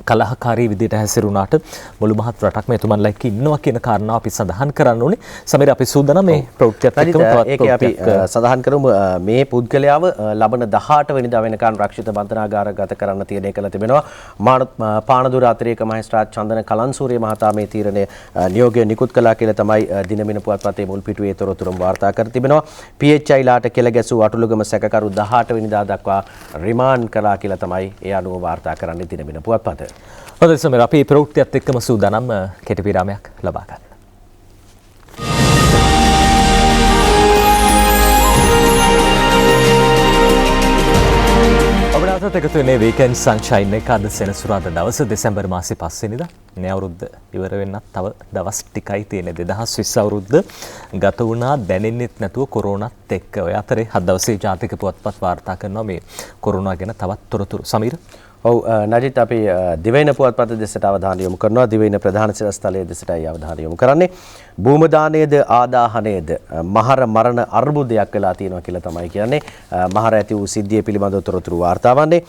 කලහකාරී විදිහට හැසිරුණාට මුළු මහත් රටක්ම එතුමන්ලා එක්ක ඉන්නවා කියන කාරණාව අපි සඳහන් කරන්න ඕනේ. සමීර අපි සූදානම් මේ ප්‍රවෘත්තියත් එක්කම තවත් ඒකේ අපි සඳහන් කරමු මේ පුද්ගලයාව ලබන 18 වෙනිදා වෙනකන් රක්ෂිත බන්ධනාගාරගත කරන්න තීරණය කළ තිබෙනවා. පානදුර අතිරේක මහේස්ත්‍රාත් චන්දන කලන්සූරිය මහතා මේ තීරණය නියෝගය නිකුත් කළා කියලා තමයි දිනමින පුවත්පතේ මුල් පිටුවේ තොරතුරුම වාර්තා කර තිබෙනවා. PHI ලාට කෙළ ගැසූ අටලුගම සැකකරු 18 වෙනිදා දක්වා රිමාන්ඩ් කළා කියලා තමයි ඒ අනුව වාර්තා කරන්නේ දිනමින පුවත්පත. හොඳයි සමීර අපි ප්‍රවෘත්තියත් එක්කම සූදානම් කෙටි විරාමයක් ලබා ගන්න. ඔබත් එකතු වෙන්නේ වීකෙන්ඩ් සන්ෂයින් එක අද සෙනසුරාදා දවස දෙසැම්බර් මාසේ 5 වෙනිදා. මේ අවුරුද්ද ඉවර වෙන්නත් තව දවස් ටිකයි තියෙන්නේ. 2020 අවුරුද්ද ගත වුණා දැනෙන්නෙත් නැතුව කොරෝනාත් එක්ක. ඔය අතරේ හත් දවසේ ජාතික පුවත්පත් වාර්තා කරනවා මේ කොරෝනා ගැන තවත් තොරතුරු. සමීර ඔව් නජිත් අපි දිවයින පුවත්පත දෙසට අවධානය යොමු කරනවා. දිවයින ප්‍රධාන සිරස්තලයේ දෙසටයි අවධානය යොමු කරන්නේ. භූම දානයේද ආදාහනයේද මහර මරණ අර්බුදයක් වෙලා තියෙනවා කියලා තමයි කියන්නේ. මහර ඇති වූ සිද්ධිය පිළිබඳව තොරතුරු වාර්තා වන්නේ.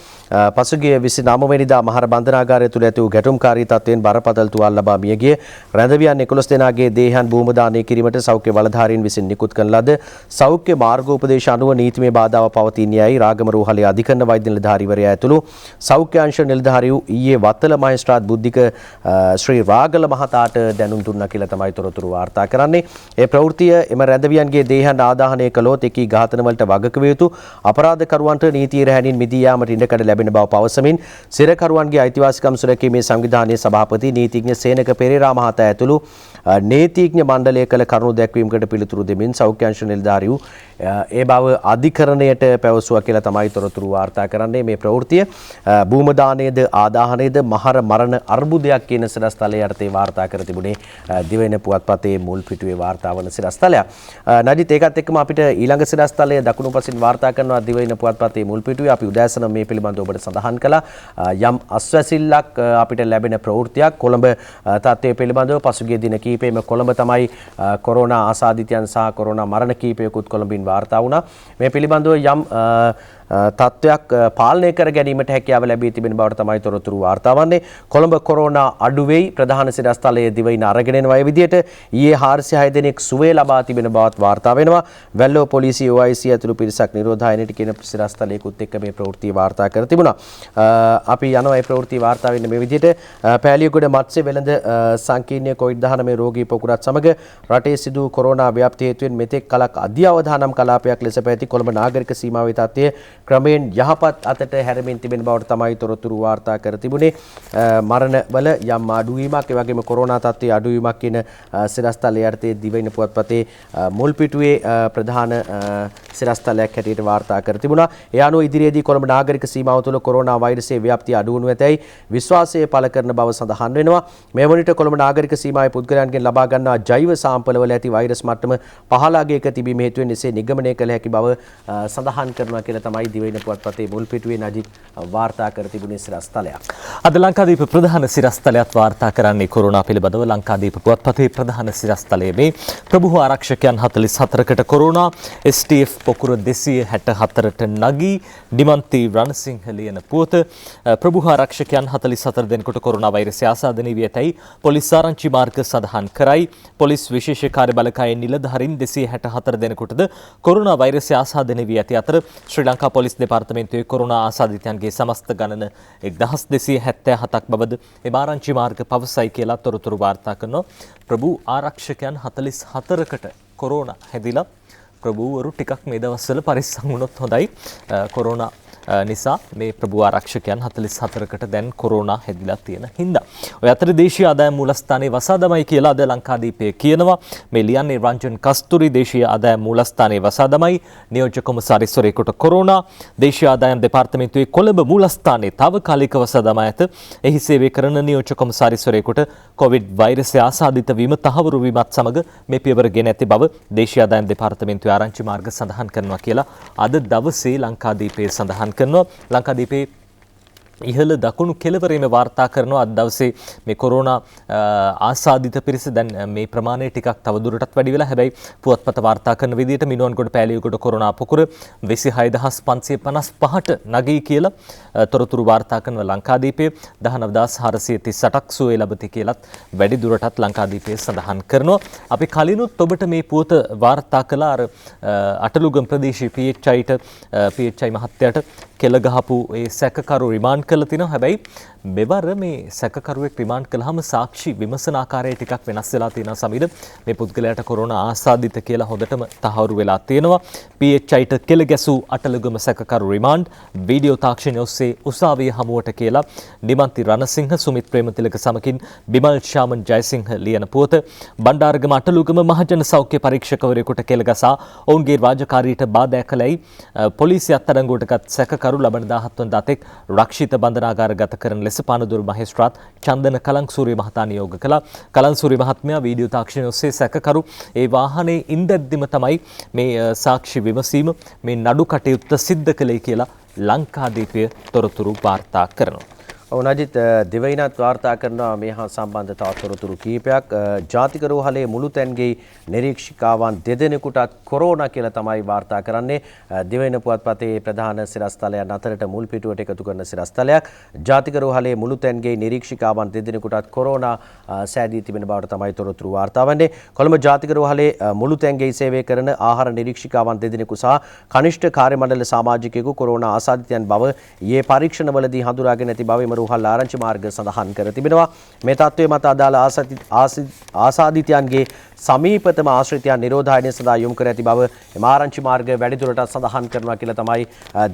පසුගිය 29 වෙනිදා මහර බන්ධනාගාරය තුල ඇති වූ ගැටුම්කාරී තත්ත්වයෙන් බරපතල තුවාල ලබා මිය ගිය රැඳවියන් 11 දෙනාගේ දේහයන් භූම දානය කිරීමට සෞඛ්‍ය බලධාරීන් විසින් නිකුත් කරන ලද සෞඛ්‍ය මාර්ගෝපදේශ අනුව නීතිමය බාධාව පවතිනියයි රාගම රෝහලේ අධිකරණ වෛද්‍ය නිලධාරීවරයා ඇතුළු සෞඛ්‍ය අංශ නිලධාරීවු ඊයේ වත්තල මහේස්ත්‍රාත් බුද්ධික ශ්‍රී රාගල මහතාට දැනුම් දුන්නා කියලා තමයි තොරතුරු වාර්තා කරන්නේ. ඒ ප්‍රවෘත්තිය එම රැඳවියන්ගේ දේහයන් ආදාහනය කළොත් එකී ඝාතන වලට වගකිව යුතු අපරාධකරුවන්ට නීතිය රැහැණින් මිදී යාමට ඉඩකඩ ලැබෙන බව පවසමින් සිරකරුවන්ගේ අයිතිවාසිකම් සුරැකීමේ සංවිධානයේ සභාපති නීතිඥ සේනක පෙරේරා මහතා ඇතුළු නීතිඥ මණ්ඩලය කළ කරුණු දැක්වීමකට පිළිතුරු දෙමින් සෞඛ්‍ය අංශ නිලධාරීහු ඒ බව අධිකරණයට පැවසුවා කියලා තමයි තොරතුරු වාර්තා කරන්නේ. මේ ප්‍රවෘත්තිය භූම දානයේද ආදාහනයේද මහර මරණ අර්බුදයක් කියන සිරස්තලයේ යටතේ වාර්තා කර තිබුණේ දිවයින පුවත්පතේ මුල් පිටුවේ වාර්තා වන සිරස්තලයක්. නජිත් ඒකත් එක්කම අපිට ඊළඟ සිරස්තලය දකුණු පසින් වාර්තා කරනවා දිවයින පුවත්පතේ මුල් පිටුවේ. අපි උදෑසන මේ පිළිබඳව ඔබට සඳහන් කළා. යම් අස්වැසිල්ලක් අපිට ලැබෙන ප්‍රවෘත්තියක් කොළඹ තත්ත්වය පිළිබඳව පසුගිය දින කීපෙම කොළඹ තමයි කොරෝනා ආසාදිතයන් සහ කොරෝනා මරණ කීපයකුත් කොළඹින් වාර්තා වුණා. මේ පිළිබඳව යම් තත්ත්වයක් පාලනය කර ගැනීමට හැකියාව ලැබී තිබෙන බවට තමයි තොරතුරු වාර්තා වන්නේ. කොළඹ කොරෝනා අඩුවෙයි ප්‍රධාන සිරස්තලයේ දිවයින අරගෙන එනවා. ඒ විදිහට ඊයේ 406 දෙනෙක් සුවය ලබා තිබෙන බවත් වාර්තා වෙනවා. වැල්ලෝ පොලිසිය OIC ඇතුළු පිරිසක් නිරෝධායනයට කියන සිරස්තලයකුත් එක්ක මේ ප්‍රවෘත්ති වාර්තා කර තිබුණා. අපි යනවා මේ ප්‍රවෘත්ති වාර්තා වෙන්නේ මේ විදිහට පෑලියගොඩ මත්ස්‍ය වෙළඳ සංකීර්ණ COVID-19 රෝගී පොකුරත් සමග රටේ සිදු කොරෝනා ව්‍යාප්තිය හේතුවෙන් මෙතෙක් කලක් අධ්‍යවදානම් කලාපයක් ලෙස පැවති කොළඹ නාගරික සීමාවේ තත්ත්වය ක්‍රමයෙන් යහපත් අතට හැරමින් තිබෙන බවට තමයි තොරතුරු වාර්තා කර තිබුණේ. මරණවල යම් අඩුවීමක් ඒ වගේම කොරෝනා තත්ත්වයේ අඩුවීමක් කියන සිරස්තලයේ යටතේ දිවයින පුවත්පතේ මුල් පිටුවේ ප්‍රධාන සිරස්තලයක් හැටියට වාර්තා කර තිබුණා. ඒ අනුව ඉදිරියේදී කොළඹ නාගරික සීමාව තුළ කොරෝනා වෛරසයේ ව්‍යාප්තිය අඩු වනු ඇතැයි විශ්වාසය පළ කරන බව සඳහන් වෙනවා. මේ වනිට කොළඹ නාගරික සීමාවේ පුද්ගලයන්ගෙන් ලබා ගන්නා ජෛව සාම්පලවල ඇති වෛරස් මට්ටම 15ක තිබීම හේතුවෙන් එසේ නිගමනය කළ හැකි බව සඳහන් කරනවා කියලා තමයි දිවයින පුවත්පතේ මුල් පිටුවේ නජිත් වාර්තා කර තිබුණේ සිරස්තලයක්. අද ලංකාදීප ප්‍රධාන සිරස්තලයක් වාර්තා කරන්නේ කොරෝනා පිළිබඳව. ලංකාදීප පුවත්පතේ ප්‍රධාන සිරස්තලයේ මේ ප්‍රභූ ආරක්ෂකයන් 44කට කොරෝනා, STF පොකුර 264ට නගී, ඩිමන්ති රණසිංහ ලියන පුවත. ප්‍රභූ ආරක්ෂකයන් 44 දෙනෙකුට කොරෝනා වෛරසය ආසාදනය වී ඇතැයි පොලිස් ආරංචි මාර්ග සඳහන් කරයි. පොලිස් විශේෂ කාර්ය බළකායේ නිලධාරීන් 264 දෙනෙකුටද කොරෝනා වෛරසය ආසාදනය වී ඇති අතර ශ්‍රී ලංකා පොලිස් දෙපාර්තමේන්තුවේ කොරෝනා ආසාදිතයන්ගේ සමස්ත ගණන 1277ක් බවද එම ආරංචි මාර්ග පවසයි කියලා තොරතුරු වාර්තා කරනවා. ප්‍රභූ ආරක්ෂකයන් 44කට කොරෝනා හැදිලා ප්‍රභූවරු ටිකක් මේ දවස්වල පරිස්සම් වුණොත් හොඳයි. කොරෝනා නිසා මේ ප්‍රභූ ආරක්ෂකයන් 44කට දැන් කොරෝනා හැදිලා තියෙන හින්දා. ඔය අතර දේශීය ආදායම් මූලස්ථානයේ වසාදමයි කියලා අද ලංකාදීපය කියනවා. මේ ලියන්නේ රංජන් කස්තුරි. දේශීය ආදායම් මූලස්ථානයේ වසාදමයි නියෝජ්‍ය කොමසාරිස්වරයෙකුට කොරෝනා. දේශීය ආදායම් දෙපාර්තමේන්තුවේ කොළඹ මූලස්ථානයේ తాවකාලික වසාදම ඇත. එහි සේවය කරන නියෝජ්‍ය කොමසාරිස්වරයෙකුට කොවිඩ් වෛරසය ආසාදිත වීම තහවුරු වීමත් සමග මේ පියවර ගෙන ඇති බව දේශීය ආදායම් දෙපාර්තමේන්තුවේ ආරංචි මාර්ග සඳහන් කරනවා කියලා අද දවසේ ලංකාදීපයේ සඳහන් කරනවා. ලංකාදීපේ ඉහළ දකුණු කෙළවරේම වාර්තා කරනවා අද දවසේ මේ කොරෝනා ආසාදිත පිරිස දැන් මේ ප්‍රමාණය ටිකක් තවදුරටත් වැඩි වෙලා. හැබැයි පුවත්පත වාර්තා කරන විදිහට මිනුවන්ගොඩ පෑලියගොඩ කොරෝනා පොකුර 26555ට නගී කියලා තොරතුරු වාර්තා කරන ලංකාදීපයේ 19438ක් සුවය ලැබති කියලත් වැඩි දුරටත් ලංකාදීපයේ සඳහන් කරනවා. අපි කලිනුත් ඔබට මේ පුවත වාර්තා කළා අර අටලුගම් ප්‍රදේශීය PHI මහත්තයාට කෙල ගහපු ඒ සැකකරු රිමාන්ඩ් කරලා තිනවා. හැබැයි මෙවර මේ සැකකරුවෙක් රිමාන්ඩ් කළාම සාක්ෂි විමසන ආකාරය ටිකක් වෙනස් වෙලා තියෙනවා සමීර. මේ පුද්ගලයාට කොරෝනා ආසාදිත කියලා හොඳටම තහවුරු වෙලා තියෙනවා. PHIට කෙල ගැසූ අටලගම සැකකරු රිමාන්ඩ් වීඩියෝ තාක්ෂණය ඔස්සේ උසාවිය හමුවට කියලා නිමන්ති රණසිංහ සුමිත් ප්‍රේමතිලක සමගින් බිමල් ශාමන් ජයසිංහ ලියන පුවත. බණ්ඩාරගම අටලුගම මහජන සෞඛ්‍ය පරීක්ෂකවරයෙකුට කෙල ගසා ඔවුන්ගේ රාජකාරියට බාධා කළයි පොලිසිය අත්අඩංගුවටගත් සැකකරු ලබන 17 වන දතෙක් රක්ෂිත බන්ධනාගාර ගත කරන ලෙස පානදුර මහේස්ත්‍රාත් චන්දන කලංසූරිය මහතා නියෝග කළා. කලංසූරිය මහත්මයා වීඩියෝ තාක්ෂණය ඔස්සේ සැකකරු ඒ වාහනේ ඉඳද්දිම තමයි මේ සාක්ෂි විමසීම මේ නඩු කටයුත්ත සිද්ධ කළේ කියලා ලංකාදීපය තොරතුරු වාර්තා කරනවා. නජිත් දෙවයිනත් වාර්තා කරනවා මේ හා සම්බන්ධ තවත් තොරතුරු කීපයක්. ජාතික රෝහලේ මුළු තැන්ගේ නිරීක්ෂිකාවන් දෙදෙනෙකුටත් කොරෝනා කියලා තමයි වාර්තා කරන්නේ. දෙවයින පුවත්පතේ ප්‍රධාන සිරස්තලයන් අතරට මුල් පිටුවට එකතු කරන සිරස්තලයක්. ජාතික රෝහලේ මුළු තැන්ගේ නිරීක්ෂිකාවන් දෙදෙනෙකුටත් කොරෝනා සෑදී තිබෙන බවට තමයි තොරතුරු වාර්තා වන්නේ. කොළඹ ජාතික රෝහලේ මුළු තැන්ගේ සේවය කරන ආහාර නිරීක්ෂිකාවන් දෙදෙනෙකු සහ කනිෂ්ඨ කාර්ය මණ්ඩල සමාජිකයෙකු කොරෝනා ආසාදිතයන් බව ඊයේ පරීක්ෂණවලදී හඳුනාගෙන ඇති බව රෝහල් ආරංචි මාර්ග සඳහන් කර තිබෙනවා. මේ තත්ත්වයේ මත අදාළ ආසාදිතයන්ගේ සමීපතම ආශ්‍රිතයන් නිරෝධායනය සඳහා යොමු කර ඇති බව එම ආරංචි මාර්ග වැඩිදුරටත් සඳහන් කරනවා කියලා තමයි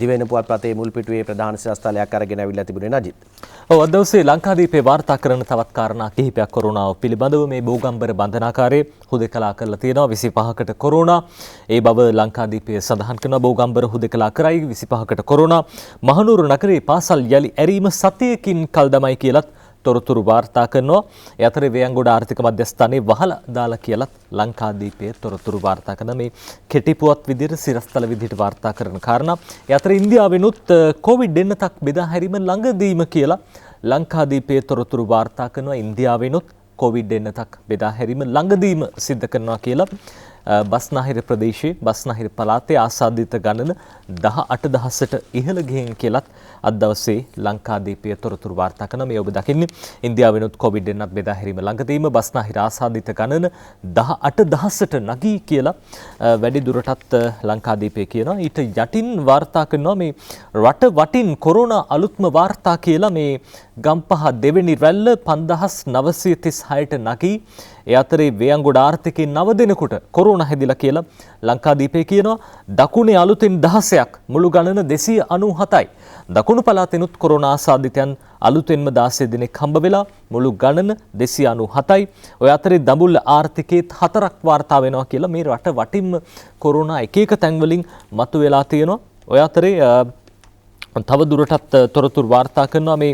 දිවයින පුවත්පතේ මුල් පිටුවේ ප්‍රධාන සිරස්තලයක් අරගෙන අවිල්ලා තිබුණේ නජිත්. අද දවසේ ලංකාදීපේ වාර්තා කරන තවත් කාරණා කිහිපයක් කොරෝනාව පිළිබඳව මේ බෝගම්බර බන්ධනාකාරයේ හුදකලා කරලා තියෙනවා 25කට කොරෝනා. ඒ බව ලංකාදීපේ සඳහන් කරනවා. බෝගම්බර හුදකලා කරයි 25කට කොරෝනා. මහනුවර නගරයේ පාසල් යලි ඇරීම සතියකින් කල් දමයි කියලත් තොරතුරු වාර්තා කරනවා. ඒ අතරේ වේයන්ගොඩ ආර්ථික මධ්‍යස්ථානයේ වහලා දාලා කියලත් ලංකාදීපයේ තොරතුරු වාර්තා කරන මේ කෙටි පුවත් විදිහට සිරස්තල විදිහට වාර්තා කරන කාරණා. ඒ අතරේ ඉන්දියාවෙනුත් කොවිඩ් එන්නතක් බෙදා හැරීම ළඟදීම කියලා ලංකාදීපයේ තොරතුරු වාර්තා කරනවා. ඉන්දියාවෙනුත් කොවිඩ් එන්නතක් බෙදා හැරීම ළඟදීම සිද්ධ කරනවා කියලා බස්නාහිර ප්‍රදේශයේ බස්නාහිර පළාතේ ආසාදිත ගණන 18000ට ඉහළ ගිහින් කියලත් අද දවසේ ලංකාදීපය තොරතුරු වාර්තා කරන මේ ඔබ දකින්නේ ඉන්දියාවෙනුත් කොවිඩ් එන්නත් බෙදා හැරීම ළඟදීම බස්නාහිර ආසාදිත ගණන 18000ට නගී කියලා වැඩි දුරටත් ලංකාදීපය කියනවා. ඊට යටින් වාර්තා කරනවා මේ රට වටින් කොරෝනා අලුත්ම වාර්තා කියලා මේ ගම්පහ දෙවෙනි රැල්ල 5936ට නගී. ඒ අතරේ වේයන්ගොඩ ආර්ථිකයේ 9 දෙනෙකුට කොරෝනා හැදිලා කියලා ලංකාදීපේ කියනවා. දකුණේ අලුතෙන් 16ක් මුළු ගණන 297යි. දකුණු පළාතෙනුත් කොරෝනා ආසාදිතයන් අලුතෙන්ම 16 දෙනෙක් හම්බ වෙලා මුළු ගණන 297යි. ඔය අතරේ දඹුල්ල ආර්ථිකයේත් 4ක් වාර්තා වෙනවා කියලා මේ රට වටින්ම කොරෝනා එක එක තැන්වලින් මතුවලා තියෙනවා. ඔය අතරේ තව දුරටත් තොරතුරු වාර්තා කරනවා මේ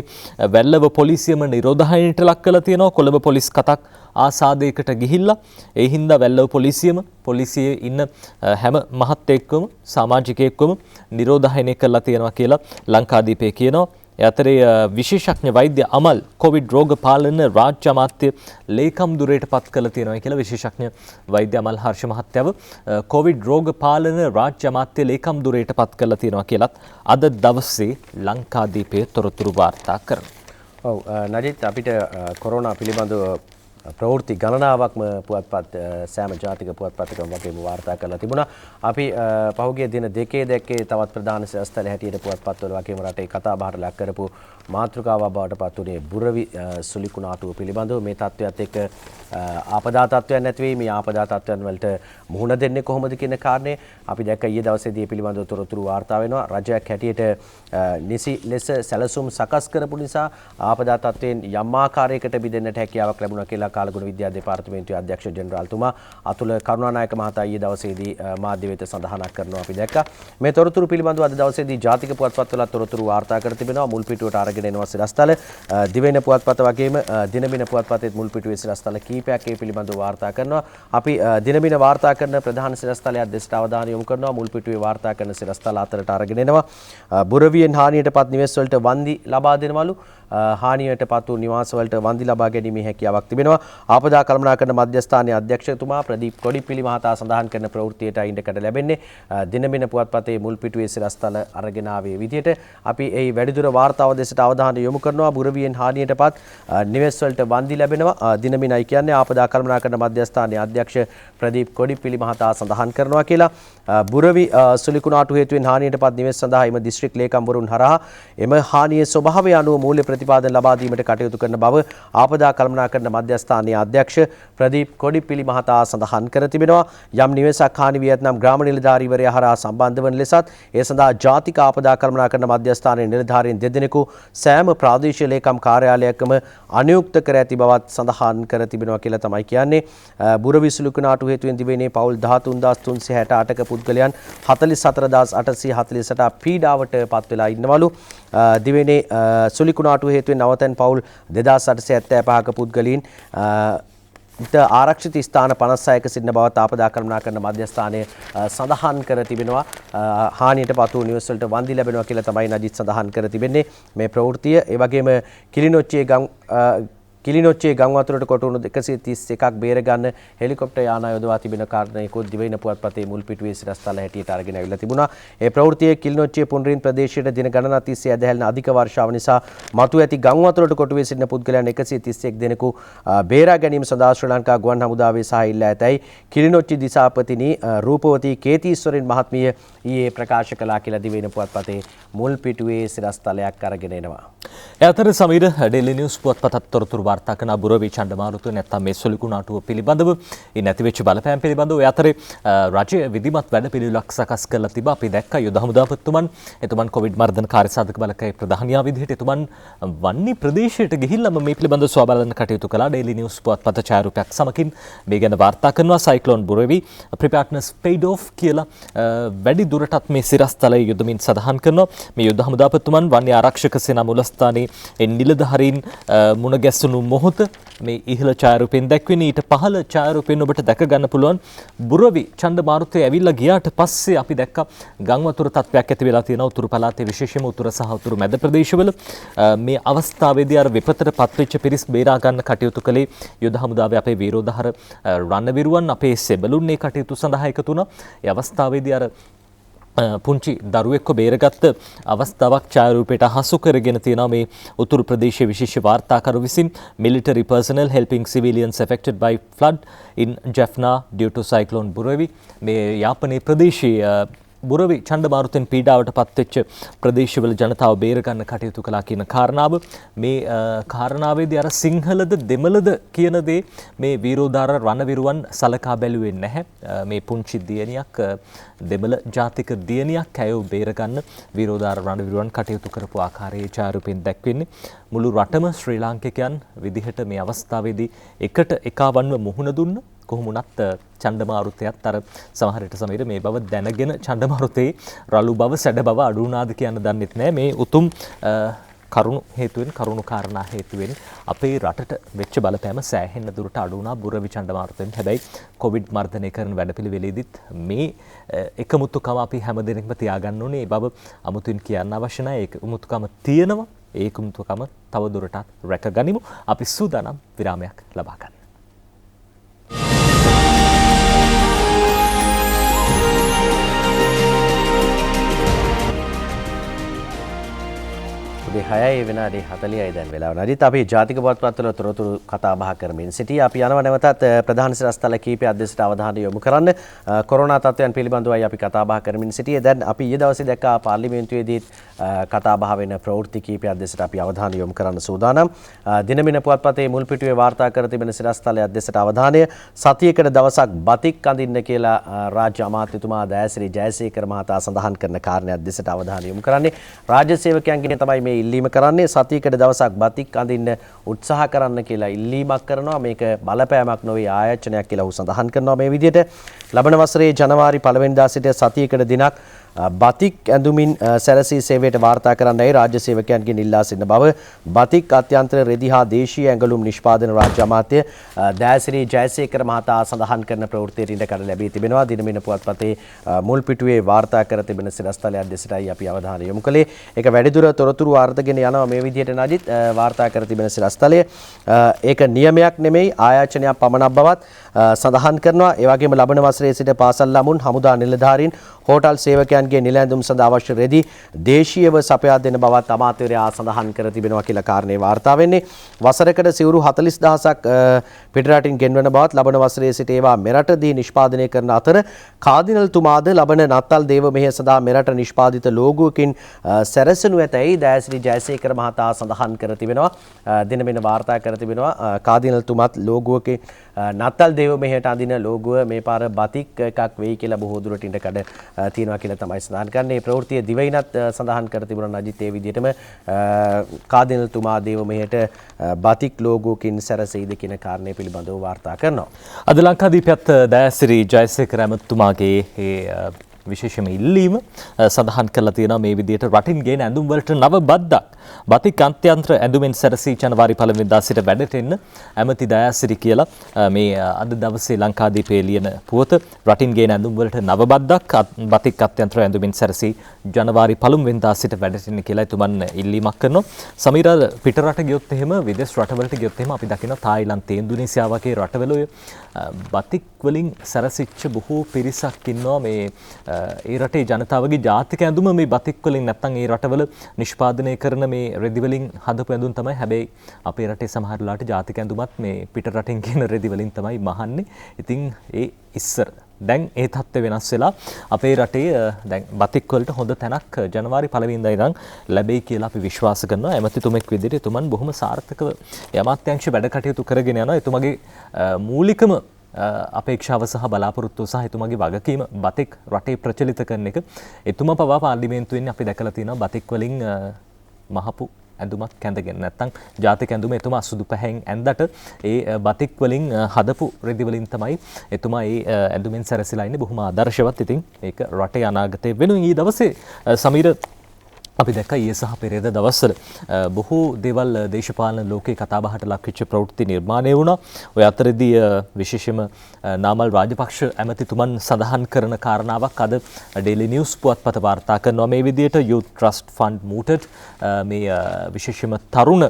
වැල්ලව පොලිසියම නිරෝධායනයට ලක් කරලා තියෙනවා. කොළඹ පොලිස් කතක් ආසාදයකට ගිහිල්ලා ඒ හින්දා වැල්ලව පොලිසියේ ඉන්න හැම මහත්තයෙක්වම සමාජිකයෙක්වම නිරෝධායනය කරලා තියෙනවා කියලා ලංකාදීපේ කියනවා. ඒ අතරේ විශේෂඥ වෛද්‍ය අමල් කොවිඩ් රෝග පාලන රාජ්‍ය අමාත්‍ය ලේකම් දුරයට පත් කරලා තියෙනවා කියලා විශේෂඥ වෛද්‍ය අමල් හර්ෂ මහත්තයව කොවිඩ් රෝග පාලන රාජ්‍ය අමාත්‍ය ලේකම් දුරයට පත් කරලා තියෙනවා කියලත් අද දවසේ ලංකාදීපයේ තොරතුරු වාර්තා කරනවා. ඔව් නජිත් අපිට කොරෝනා පිළිබඳව ප්‍රවෘත්ති ගණනාවක්ම පුවත්පත් සෑම ජාතික පුවත්පතකම වගේම වාර්තා කරලා තිබුණා. අපි පහුගිය දින දෙකේ දැක්කේ තවත් ප්‍රධාන සිරස්තල හැටියට පුවත්පත්වල වගේම රටේ කතා බහට ලක් කරපු මාතෘකාවක් බවට පත් වුණේ බුරවි සුලිකුණාටුව පිළිබඳව. මේ තත්ත්වයට එක්ක ආපදා තත්ත්වයන් නැති වෙයි. මේ ආපදා තත්ත්වයන් වලට මුහුණ දෙන්නේ කොහොමද කියන කාරණේ අපි දැක්ක ඊයේ දවසේදී පිළිබඳව තොරතුරු වාර්තා වෙනවා. රජයක් හැටියට නිසි ලෙස සැලසුම් සකස් කරපු නිසා ආපදා තත්ත්වයෙන් යම් ආකාරයකට බිඳෙන්නට හැකියාවක් ලැබුණා කියලා කාලගුණ විද්‍යා දෙපාර්තමේන්තුවේ අධ්‍යක්ෂ ජෙනරාල්තුමා අතුල කරුණානායක මහතා ඊයේ දවසේදී මාධ්‍ය වෙත සඳහනක් කරනවා අපි දැක්කා. මේ තොරතුරු පිළිබඳව අද දවසේදී ජාතික පුවත්පත්වල තොරතුරු වාර්තා කර තිබෙනවා. මුල් පිටුවට අරගෙන එනවා සිරස්තල. දිවයින පුවත්පත වගේම දිනමින පුවත්පතේ මුල් පිටුවේ සිරස්තල කීපයක් ඒ පිළිබඳව වාර්තා කරනවා. අපි දිනමින වාර්තා කරන ප්‍රධාන සිරස්තලයක් දෙසට අවධානය යොමු කරනවා. මුල් පිටුවේ වාර්තා කරන සිරස්තල අතරට අරගෙන එනවා. බුරවියෙන් හානියටපත් නිවෙස් වලට වන්දි ලබා දෙනවලු. හානියටපත් වූ නිවාස වලට වන්දි ලබා ගැනීමේ හැකියාවක් තිබෙනවා. ආපදා කළමනාකරණ මධ්‍යස්ථානයේ අධ්‍යක්ෂතුමා ප්‍රදීප් කොඩිප්පිලි මහතා සඳහන් කරන ප්‍රවෘත්තියට ඉඩකඩ ලැබෙන්නේ දිනමින පුවත්පතේ මුල් පිටුවේ සිරස්තල අරගෙන ආවේ විදියට අපි ඒ වැඩිදුර වාර්තාව දෙසට අවධානය යොමු කරනවා. බුරවියෙන් හානියටපත් නිවෙස් වලට වන්දි ලැබෙනවා. දිනමිනයි කියන්නේ ආපදා කළමනාකරණ මධ්‍යස්ථානයේ අධ්‍යක්ෂ ප්‍රදීප් කොඩිප්පිලි මහතා සඳහන් කරනවා කියලා. බුරවි සුලිකුණාටු හේතුවෙන් හානියටපත් නිවෙස් සඳහා එම දිස්ත්‍රික් ලේකම්වරුන් හරහා එම හානියේ ස්වභාවය අනුව මූල්‍ය ප්‍රතිපාදන ලබා දීමට කටයුතු කරන බව ආපදා කළමනාකරන මධ්‍යස්ථානයේ අධ්‍යක්ෂ ප්‍රදීප් කොඩිපිලි මහතා සඳහන් කර තිබෙනවා. යම් නිවෙසක් හානි වී ඇතනම් ග්‍රාම නිලධාරීවරයා හරහා සම්බන්ධ වන ලෙසත් ඒ සඳහා ජාතික ආපදා කළමනාකරන මධ්‍යස්ථානයේ නිලධාරීන් දෙදෙනෙකු සෑම ප්‍රාදේශීය ලේකම් කාර්යාලයකම අනුයුක්ත කර ඇති බවත් සඳහන් කර තිබෙනවා කියලා තමයි කියන්නේ. බුරවි සුළුකුණාටු හේතුවෙන් දිවයිනේ පවුල් 13368ක පුද්ගලයන් 44848 පීඩාවට පත් වෙලා ඉන්නවලු. දිවයිනේ සුළුකුණාටු හේතුවෙන් නවතැන් පවුල් 2875ක පුද්ගලයන් ආරක්ෂිත ස්ථාන 56ක සිටින බවත් ආපදා කළමනාකරන මධ්‍යස්ථානය සඳහන් කර තිබෙනවා. හානියට පත් වූ නිවෙස් වලට වන්දි ලැබෙනවා කියලා තමයි නජිත් සඳහන් කර තිබෙන්නේ මේ ප්‍රවෘත්තිය. ඒ වගේම කිලිනොච්චේ ගම් වතුරට කොටුණු 131ක් බේර ගන්න හෙලිකොප්ටර් යාන යොදවා තිබෙන කාරණයකුත් දිවයින පුවත්පතේ මුල් පිටුවේ සිරස්තල හැටියට අරගෙන අවිලා තිබුණා. ඒ ප්‍රවෘත්තියේ කිලිනොච්චේ පුන්රින් ප්‍රදේශයේ දින ගණනක් තිස්සේ ඇදහැළෙන අධික වර්ෂාව නිසා මතු ඇති ගම් වතුරට කොටුවේ සිටින පුද්ගලයන් 131 දෙනෙකු බේරා ගැනීම සඳහා ශ්‍රී ලංකා ගුවන් හමුදාවේ සහ ඉල්ලා ඇතැයි කිලිනොච්චි දිසාපතිනි රූපවතී කේතීස්වරින් මහත්මිය ඊයේ ප්‍රකාශ කළා කියලා දිවයින පුවත්පතේ මුල් පිටුවේ සිරස්තලයක් අරගෙන එනවා. ඒ අතර සමීර ඩේලි නිවුස් පුවත්පතත් තොරතුරු වාර්තා කරන බුරවි චණ්ඩමාරුත නැත්නම් මේ සුළුකුණාටුව පිළිබඳව ඒ නැතිවෙච්ච බලපෑම් පිළිබඳව ඒ අතරේ රජය විධිමත් වැඩපිළිවෙලක් සකස් කරලා තිබා. අපි දැක්කා යුද හමුදාපතිතුමන් එතුමන් කොවිඩ් මර්ධන කාර්යසාධක බලකයේ ප්‍රධානියා විදිහට එතුමන් වන්නි ප්‍රදේශයට ගිහිල්ලාම මේ පිළිබඳව සොයාබලන්න කටයුතු කළා. ඩේලි නිවුස් පුවත්පත ඡායාරූපයක් සමගින් මේ ගැන වාර්තා කරනවා. සයික්ලෝන් බුරවි ප්‍රිපේර්ඩ්නස් පේඩ් ඔෆ් කියලා වැඩි දුරටත් මේ සිරස්තලයේ යුදමින් සඳහන් කරනවා. මේ යුද හමුදාපතිතුමන් වන්‍ය ආරක්ෂක සේනා මුලස්ථානයේ නිලධාරීන් මුණ ගැසුණු මොහොත මේ ඉහළ ඡායාරූපෙන් දැක්වෙන. ඊට පහළ ඡායාරූපෙන් ඔබට දැක ගන්න පුළුවන් බුරවි චණ්ඩමාරුතේ ඇවිල්ලා ගියාට පස්සේ අපි දැක්කා ගම් වතුර තත්ත්වයක් ඇති වෙලා තියෙනවා උතුරු පළාතේ විශේෂයෙන්ම උතුර සහ උතුරු මැද ප්‍රදේශවල. මේ අවස්ථාවේදී අර විපතට පත්වෙච්ච පිරිස් බේරා ගන්න කටයුතු කළේ යුද හමුදාවේ අපේ වීරෝදහර රණවිරුවන් අපේ සෙබළුන් මේ කටයුතු සඳහා එකතු වුණා. ඒ අවස්ථාවේදී අර පුංචි දරුවෙක්ව බේරගත්ත අවස්ථාවක් ඡායාරූපයට හසු කරගෙන තියෙනවා මේ උතුරු ප්‍රදේශයේ විශේෂ වාර්තාකරු විසින්. military personnel helping civilians affected by flood in Jaffna due to cyclone Burevi. මේ යාපනයේ ප්‍රදේශයේ බුරවි චණ්ඩමාරුතෙන් පීඩාවට පත්වෙච්ච ප්‍රදේශවල ජනතාව බේරගන්න කටයුතු කළා කියන කාරණාව. මේ කාරණාවේදී අර සිංහලද දෙමළද කියන දේ මේ වීරෝදාර රණවිරුවන් සලකා බැලුවේ නැහැ. මේ පුංචි දියණියක් දෙමළ ජාතික දියණියක් ඇයව බේරගන්න වීරෝදාර රණවිරුවන් කටයුතු කරපු ආකාරයේ ඡායාරූපෙන් දැක්වෙන්නේ. මුළු රටම ශ්‍රී ලාංකිකයන් විදිහට මේ අවස්ථාවේදී එකට එකාවන්ව මුහුණ දුන්න. කොහොම වුණත් චණ්ඩමාරුතයත් අර සමහරට සමීර මේ බව දැනගෙන චණ්ඩමාරුතේ රළු බව සැඩ බව අඩු වුණාද කියන්න දන්නෙත් නැහැ. මේ උතුම් කරුණු හේතුවෙන් කරුණු කාරණා හේතුවෙන් අපේ රටට වෙච්ච බලපෑම සෑහෙන දුරට අඩු වුණා බුරවි චණ්ඩමාරුතෙන්. හැබැයි කොවිඩ් මර්ධනය කරන වැඩපිළිවෙලෙදිත් මේ එකමුතුකම අපි හැමදෙනෙක්ම තියාගන්න ඕනේ. ඒ බව අමුතුවෙන් කියන්න අවශ්‍ය නැහැ. ඒක උමුතුකම තියෙනවා. ඒ එකමුතුකම තව දුරටත් රැකගනිමු. අපි සූදානම් විරාමයක් ලබා ගන්න. උදේ 6යි විනාඩි 40යි දැන් වෙලාව. නදිත් අපි ජාතික පුවත්පත්වල තොරතුරු කතා බහ කරමින් සිටියා. අපි යනවා නැවතත් ප්‍රධාන සිරස්තල කීපයක් දෙසට අවධානය යොමු කරන්න. කොරෝනා තත්ත්වයන් පිළිබඳවයි අපි කතා බහ කරමින් සිටියේ. දැන් අපි ඊයේ දවසේ දැක්කා පාර්ලිමේන්තුවේදී කතා බහ වෙන ප්‍රවෘත්ති කීපයක් දෙසට අපි අවධානය යොමු කරන්න සූදානම්. දිනමින පුවත්පතේ මුල් පිටුවේ වාර්තා කර තිබෙන සිරස්තලයක් දෙසට අවධානය. සතියකට දවසක් බතික් අඳින්න කියලා රාජ්‍ය අමාත්‍යතුමා දයාසිරි ජයසේකර මහතා සඳහන් කරන කාරණයක් දෙසට අවධානය යොමු කරන්නේ. රාජ්‍ය සේවකයන්ගෙන් තමයි මේ ඉල්ලීම කරන්නේ. සතියකට දවසක් බතික් අඳින්න උත්සාහ කරන්න කියලා ඉල්ලීමක් කරනවා. මේක බලපෑමක් නොවේ ආයාචනයක් කියලා ඔහු සඳහන් කරනවා. මේ විදිහට ලබන වසරේ ජනවාරි 1 වෙනිදා සිට සතියකට දිනක් බතික් ඇඳුමින් සැරසී සේවයට වාර්තා කරන්නයි රාජ්‍ය සේවකයන්ගෙන් ඉල්ලා සිටින බව බතික් අත්‍යන්තර රෙදි හා දේශීය ඇඟලුම් නිෂ්පාදන රාජ්‍ය අමාත්‍ය දයාසිරි ජයසේකර මහතා සඳහන් කරන ප්‍රවෘත්තියට ඉඩකඩ ලැබී තිබෙනවා. දිනමින පුවත්පතේ මුල් පිටුවේ වාර්තා කර තිබෙන සිරස්තලයක් දෙසටයි අපි අවධානය යොමු කළේ. ඒක වැඩිදුර තොරතුරු අර්ථගෙන යනවා මේ විදිහට නජිත් වාර්තා කර තිබෙන සිරස්තලය. ඒක නියමයක් නෙමෙයි ආයාචනයක් පමණක් බවත් සඳහන් කරනවා. ඒ වගේම ලබන වසරේ සිට පාසල් ළමුන්, හමුදා නිලධාරීන්, හෝටල් සේවකයන්ගේ නිල ඇඳුම් සඳහා අවශ්‍ය රෙදි දේශීයව සපයා දෙන බවත් අමාත්‍යවරයා සඳහන් කර තිබෙනවා කියලා කාරණේ වාර්තා වෙන්නේ. වසරකට සිවුරු 40000ක් පිටරටින් ගෙන්වන බවත් ලබන වසරේ සිට ඒවා මෙරටදී නිෂ්පාදනය කරන අතර කාදිනල්තුමාද ලබන නත්තල් දේව මෙහෙය සඳහා මෙරට නිෂ්පාදිත ලෝගුවකින් සැරසනු ඇතැයි දෑසිරි ජයසේකර මහතා සඳහන් කර තිබෙනවා. දිනමින වාර්තා කර තිබෙනවා. කාදිනල්තුමාත් ලෝගුවකින් නත්තල් දේව මෙහෙයට අඳින ලෝගුව මේ පාර බතික් එකක් වෙයි කියලා බොහෝ දුරට ඉඳකඩ තියෙනවා කියලා තමයි සඳහන් කරන්නේ. මේ ප්‍රවෘත්තිය දිවයිනත් සඳහන් කර තිබුණා නජිත් ඒ විදිහටම කාදිනල්තුමා දේව මෙහෙයට බතික් ලෝගුවකින් සැරසෙයිද කියන කාරණේ පිළිබඳව වාර්තා කරනවා. අද ලංකාදීපයත් දෑසිරි ජයසේකර ඇමතුමාගේ විශේෂම ඉල්ලීම සඳහන් කරලා තියෙනවා මේ විදිහට රටින් ගේන ඇඳුම් වලට නව බද්දක් බතික් අන්ත්‍යන්ත්‍ර ඇඳුමෙන් සැරසී ජනවාරි 1 වෙනිදා සිට වැඩට එන්න ඇමති දයාසිරි කියලා මේ අද දවසේ ලංකාදීපයේ ලියන පුවත රටින් ගේන ඇඳුම් වලට නව බද්දක් බතික් අන්ත්‍යන්ත්‍ර ඇඳුමින් සැරසී ජනවාරි 1 වෙනිදා සිට වැඩට එන්න කියලා එතුමන් ඉල්ලීමක් කරනවා. සමීර පිටරට ගියොත් එහෙම විදේශ රටවලට ගියොත් එහෙම අපි දකිනවා තායිලන්තේ ඉන්දුනීසියාව වගේ රටවල බතික් වලින් සැරසිච්ච බොහෝ පිරිසක් ඉන්නවා මේ ඒ රටේ ජනතාවගේ ජාතික ඇඳුම මේ බතික් වලින් නැත්නම් ඒ රටවල නිෂ්පාදනය කරන මේ රෙදි වලින් හදපු ඇඳුම් තමයි. හැබැයි අපේ රටේ සමහර වෙලාවට ජාතික ඇඳුමත් මේ පිට රටින් කියන රෙදි වලින් තමයි මහන්නේ. ඉතින් ඒ ඉස්සර දැන් ඒ තත්ත්වය වෙනස් වෙලා අපේ රටේ දැන් බතික් වලට හොඳ තැනක් ජනවාරි 1 වෙනිදා ඉඳන් ලැබෙයි කියලා අපි විශ්වාස කරනවා. ඇමතිතුමෙක් විදිහට එතුමන් බොහොම සාර්ථකව අමාත්‍යාංශ වැඩ කටයුතු කරගෙන යනවා. එතුමගේ මූලිකම අපේක්ෂාව සහ බලාපොරොත්තුව සහ එතුමගේ වගකීම බතික් රටේ ප්‍රචලිත කරන එක. එතුමා පවා පාර්ලිමේන්තුවෙන් අපි දැකලා තියෙනවා බතික් වලින් මහපු ඇඳුමක් කැඳගෙන නැත්නම් ජාතික ඇඳුම එතුමා සුදු පැහැයෙන් ඇඳට ඒ බතික් වලින් හදපු රෙදි වලින් තමයි එතුමා ඒ ඇඳුමින් සැරසිලා ඉන්නේ. බොහොම ආදර්ශවත්. ඉතින් ඒක රටේ අනාගතය වෙනුවෙන් ඊ දවසේ සමීර අපි දැක්ක ඊයේ සහ පෙරේද දවස්වල බොහෝ දේවල් දේශපාලන ලෝකේ කතාබහට ලක්වෙච්ච ප්‍රවෘත්ති නිර්මාණය වුණා. ඔය අතරදී විශේෂයෙන්ම නාමල් රාජපක්ෂ ඇමතිතුමන් සඳහන් කරන කාරණාවක් අද ඩේලි නිවුස් පුවත්පත වාර්තා කරනවා. මේ විදිහට Youth Trust Fund mooted මේ විශේෂයෙන්ම තරුණ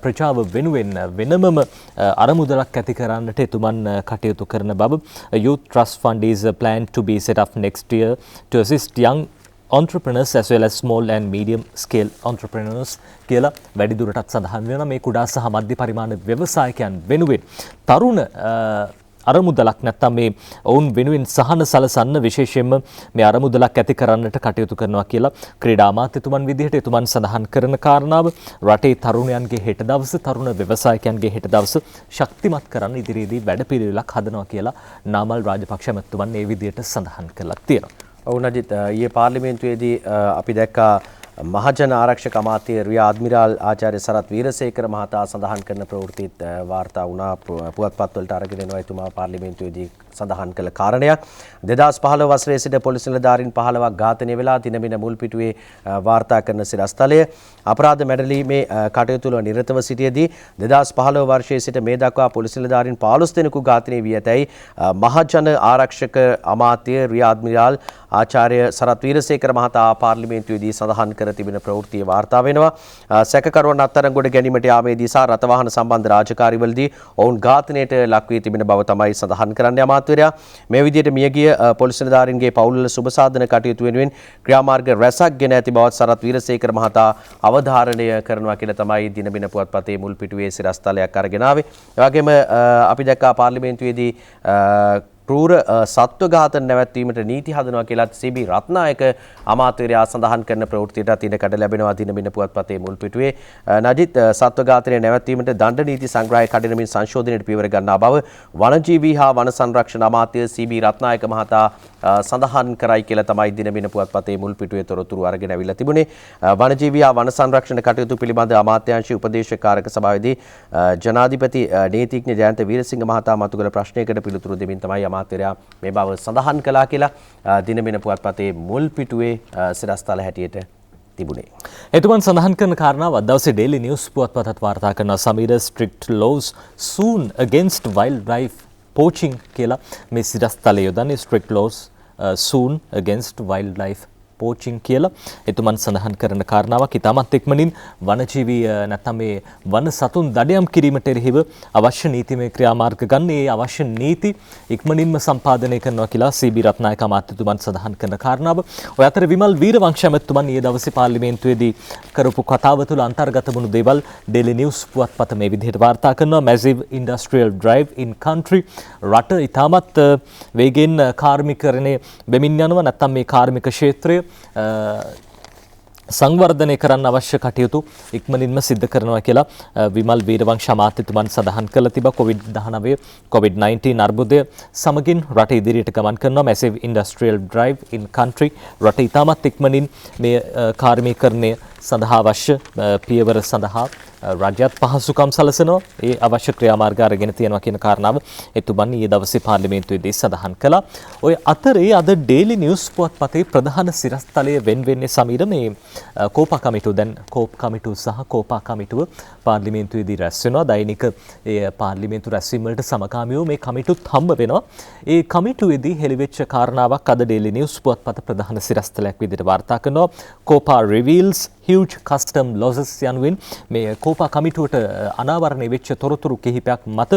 ප්‍රජාව වෙනුවෙන් වෙනමම අරමුදලක් ඇති කරන්නට එතුමන් කටයුතු කරන බව. Youth Trust Fund is planned to be set up next year to assist young entrepreneurs as well as small and medium scale entrepreneurs කියලා වැඩිදුරටත් සඳහන් වෙනවා. මේ කුඩා සහ මධ්‍ය පරිමාණ ව්‍යවසායකයන් වෙනුවෙන් තරුණ අරමුදලක් නැත්නම් මේ ඔවුන් වෙනුවෙන් සහන සලසන්න විශේෂයෙන්ම මේ අරමුදලක් ඇති කරන්නට කටයුතු කරනවා කියලා ක්‍රීඩා අමාත්‍යතුමන් විදිහට එතුමන් සඳහන් කරන කාරණාව රටේ තරුණයන්ගේ හෙට දවස තරුණ ව්‍යවසායකයන්ගේ හෙට දවස ශක්තිමත් කරන්න ඉදිරියේදී වැඩපිළිවෙලක් හදනවා කියලා නාමල් රාජපක්ෂ මැතිතුමන් මේ විදිහට සඳහන් කළා තියෙනවා. ඔව් නජිත් ඊයේ පාර්ලිමේන්තුවේදී අපි දැක්කා මහජන ආරක්ෂක අමාත්‍ය රියා අද්මිරාල් ආචාර්ය සරත් වීරසේකර මහතා සඳහන් කරන ප්‍රවෘත්තිත් වාර්තා වුණා. පුවත්පත්වලට අරගෙන එනවා එතුමා පාර්ලිමේන්තුවේදී සඳහන් කළ කාරණයක්. 2015 වසරේ සිට පොලිස් නිලධාරීන් 15ක් ඝාතනය වෙලා දිනමින මුල්පිටුවේ වාර්තා කරන සිරස්තලය අපරාධ මැඩලීමේ කටයුතු වල නිරතව සිටියේදී 2015 වර්ෂයේ සිට මේ දක්වා පොලිස් නිලධාරීන් 15 දෙනෙකු ඝාතනය වී ඇතැයි මහජන ආරක්ෂක අමාත්‍ය රියා අද්මිරාල් ආචාර්ය සරත් වීරසේකර මහතා පාර්ලිමේන්තුවේදී සඳහන් කර තිබෙන ප්‍රවෘත්තිය වාර්තා වෙනවා. සැකකරුවන් අත්අඩංගුවට ගැනීමට යාමේදී සහ රථවාහන සම්බන්ධ රාජකාරිවලදී ඔවුන් ඝාතනයට ලක් වී තිබෙන බව තමයි සඳහන් කරන්නේ අමාත්‍යවරයා. මේ විදිහට මියගිය පොලිස් නිලධාරීන්ගේ පවුල්වල සුබ සාධන කටයුතු වෙනුවෙන් ක්‍රියාමාර්ග රැසක් ගෙන ඇති බවත් සරත් වීරසේකර මහතා අවධාරණය කරනවා කියලා තමයි දිනබින පුවත්පතේ මුල් පිටුවේ සිරස්තලයක් අරගෙන ආවේ. ඒ වගේම අපි දැක්කා පාර්ලිමේන්තුවේදී ක්‍රූර සත්ව ඝාතන නැවැත්වීමට නීති හදනවා කියලා සීබී රත්නායක අමාත්‍යවරයා සඳහන් කරන ප්‍රවෘත්තියට ඉඩකඩ ලැබෙනවා දිනබින පුවත්පතේ මුල් පිටුවේ. නජිත් සත්ව ඝාතනය නැවැත්වීමට දණ්ඩ නීති සංග්‍රහය කඩිනමින් සංශෝධනයට පියවර ගන්නා බව වනජීවී හා වන සංරක්ෂණ අමාත්‍ය සීබී රත්නායක මහතා සඳහන් කරයි කියලා තමයි දිනබින පුවත්පතේ මුල් පිටුවේ තොරතුරු අරගෙන අවිල්ලා තිබුණේ. වනජීවී හා වන සංරක්ෂණ කටයුතු පිළිබඳ අමාත්‍යාංශයේ උපදේශක කාරක සභාවේදී ජනාධිපති නීතිඥ ජයන්ත වීරසිංහ මහතා මතු කළ ප්‍රශ්නයකට පිළිතුරු දෙමින් තමයි අමාත්‍යවරයා මේ බව සඳහන් කළා කියලා දිනබින පුවත්පතේ මුල් පිටුවේ සිරස්තල හැටියට තිබුණේ. එතුමන් සඳහන් කරන කාරණාව අද දවසේ ඩේලි නිවුස් පුවත්පතත් වාර්තා කරන Sameera strict laws soon against wildlife poaching කියලා මේ සිරස්තලය යොදන්නේ strict laws soon against wildlife poaching කියලා එතුමන් සඳහන් කරන කාරණාවක්. ඉතාමත් ඉක්මනින් වනජීවී නැත්නම් මේ වන සතුන් දඩයම් කිරීමට එරෙහිව අවශ්‍ය නීතිමය ක්‍රියාමාර්ග ගන්න ඒ අවශ්‍ය නීති ඉක්මනින්ම සම්පාදනය කරනවා කියලා සීබී රත්නායක අමාත්‍යතුමන් සඳහන් කරන කාරණාව. ඔය අතර විමල් වීරවංශ ඇමතුමන් ඊයේ දවසේ පාර්ලිමේන්තුවේදී කරපු කතාව තුළ අන්තර්ගත වුණු දේවල් Daily News පුවත්පත මේ විදිහට වාර්තා කරනවා. Massive industrial drive in country. රට ඉතාමත් වේගෙන් කාර්මිකරණය වෙමින් යනවා. නැත්නම් මේ කාර්මික ක්ෂේත්‍රය සංවර්ධනය කරන්න අවශ්‍ය කටයුතු ඉක්මනින්ම සිද්ධ කරනවා කියලා විමල් වීරවංශ අමාත්‍යතුමන් සඳහන් කළා තිබා. COVID-19 COVID-19 අර්බුදය සමගින් රට ඉදිරියට ගමන් කරනවා. Massive industrial drive in country. රට ඉතාමත් ඉක්මනින් මේ කාර්මිකරණය සඳහා අවශ්‍ය පියවර සඳහා රාජ්‍යත් පහසුකම් සලසනවා. ඒ අවශ්‍ය ක්‍රියාමාර්ග අරගෙන තියෙනවා කියන කාරණාව එතුමන් ඊයේ දවසේ පාර්ලිමේන්තුවේදී සඳහන් කළා. ඔය අතරේ අද Daily News පුවත්පතේ ප්‍රධාන සිරස්තලය වෙන්නේ සමීර මේ කෝපා කමිටුව. දැන් කෝප් කමිටුව සහ කෝපා කමිටුව පාර්ලිමේන්තුවේදී රැස් වෙනවා. දෛනික ඒ පාර්ලිමේන්තු රැස්වීම වලට සමගාමීව මේ කමිටුත් හම්බ වෙනවා. ඒ කමිටුවේදී හෙළිවෙච්ච කාරණාවක් අද Daily News පුවත්පත ප්‍රධාන සිරස්තලයක් විදිහට වාර්තා කරනවා. කෝපා reveals huge custom losses යනුවෙන් මේ කෝපා කමිටුවට අනාවරණය වෙච්ච තොරතුරු කිහිපයක් මත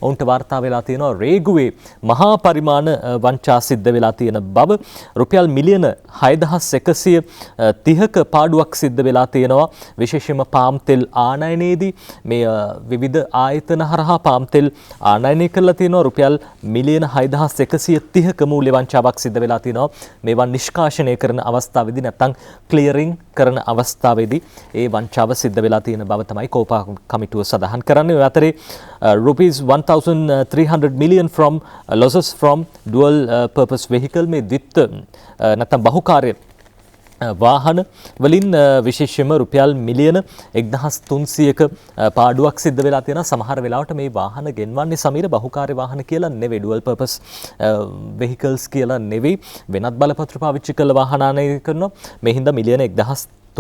ඔවුන්ට වාර්තා වෙලා තියෙනවා රේගුවේ මහා පරිමාණ වංචා සිද්ධ වෙලා තියෙන බව. රුපියල් මිලියන 6130ක පාඩුවක් සිද්ධ වෙලා තියෙනවා. විශේෂයෙන්ම පාම් තෙල් ආනයනයේදී මේ විවිධ ආයතන හරහා පාම් තෙල් ආනයනය කරලා තියෙනවා. රුපියල් මිලියන 6130ක මූල්‍ය වංචාවක් සිද්ධ වෙලා තියෙනවා. මේවා නිෂ්කාශනය කරන අවස්ථාවේදී නැත්නම් ක්ලියරින් කරන අවස්ථාවේදී ඒ වංචාව සිද්ධ වෙලා තියෙන බව තමයි කෝපා කමිටුව සඳහන් කරන්නේ. ඔය අතරේ rupees 1300 million from losses from dual purpose vehicle මේ ද්විත්ව නැත්නම් බහුකාර්ය වාහන වලින් විශේෂයෙන්ම රුපියල් මිලියන 1300ක පාඩුවක් සිද්ධ වෙලා තියෙනවා. සමහර වෙලාවට මේ වාහන ගෙන්වන්නේ සමීර බහුකාර්ය වාහන කියලා නෙවෙයි, dual purpose vehicles කියලා නෙවෙයි, වෙනත් බලපත්‍ර පාවිච්චි කළ වාහන ආනයනය කරනවා. මේ හින්දා මිලියන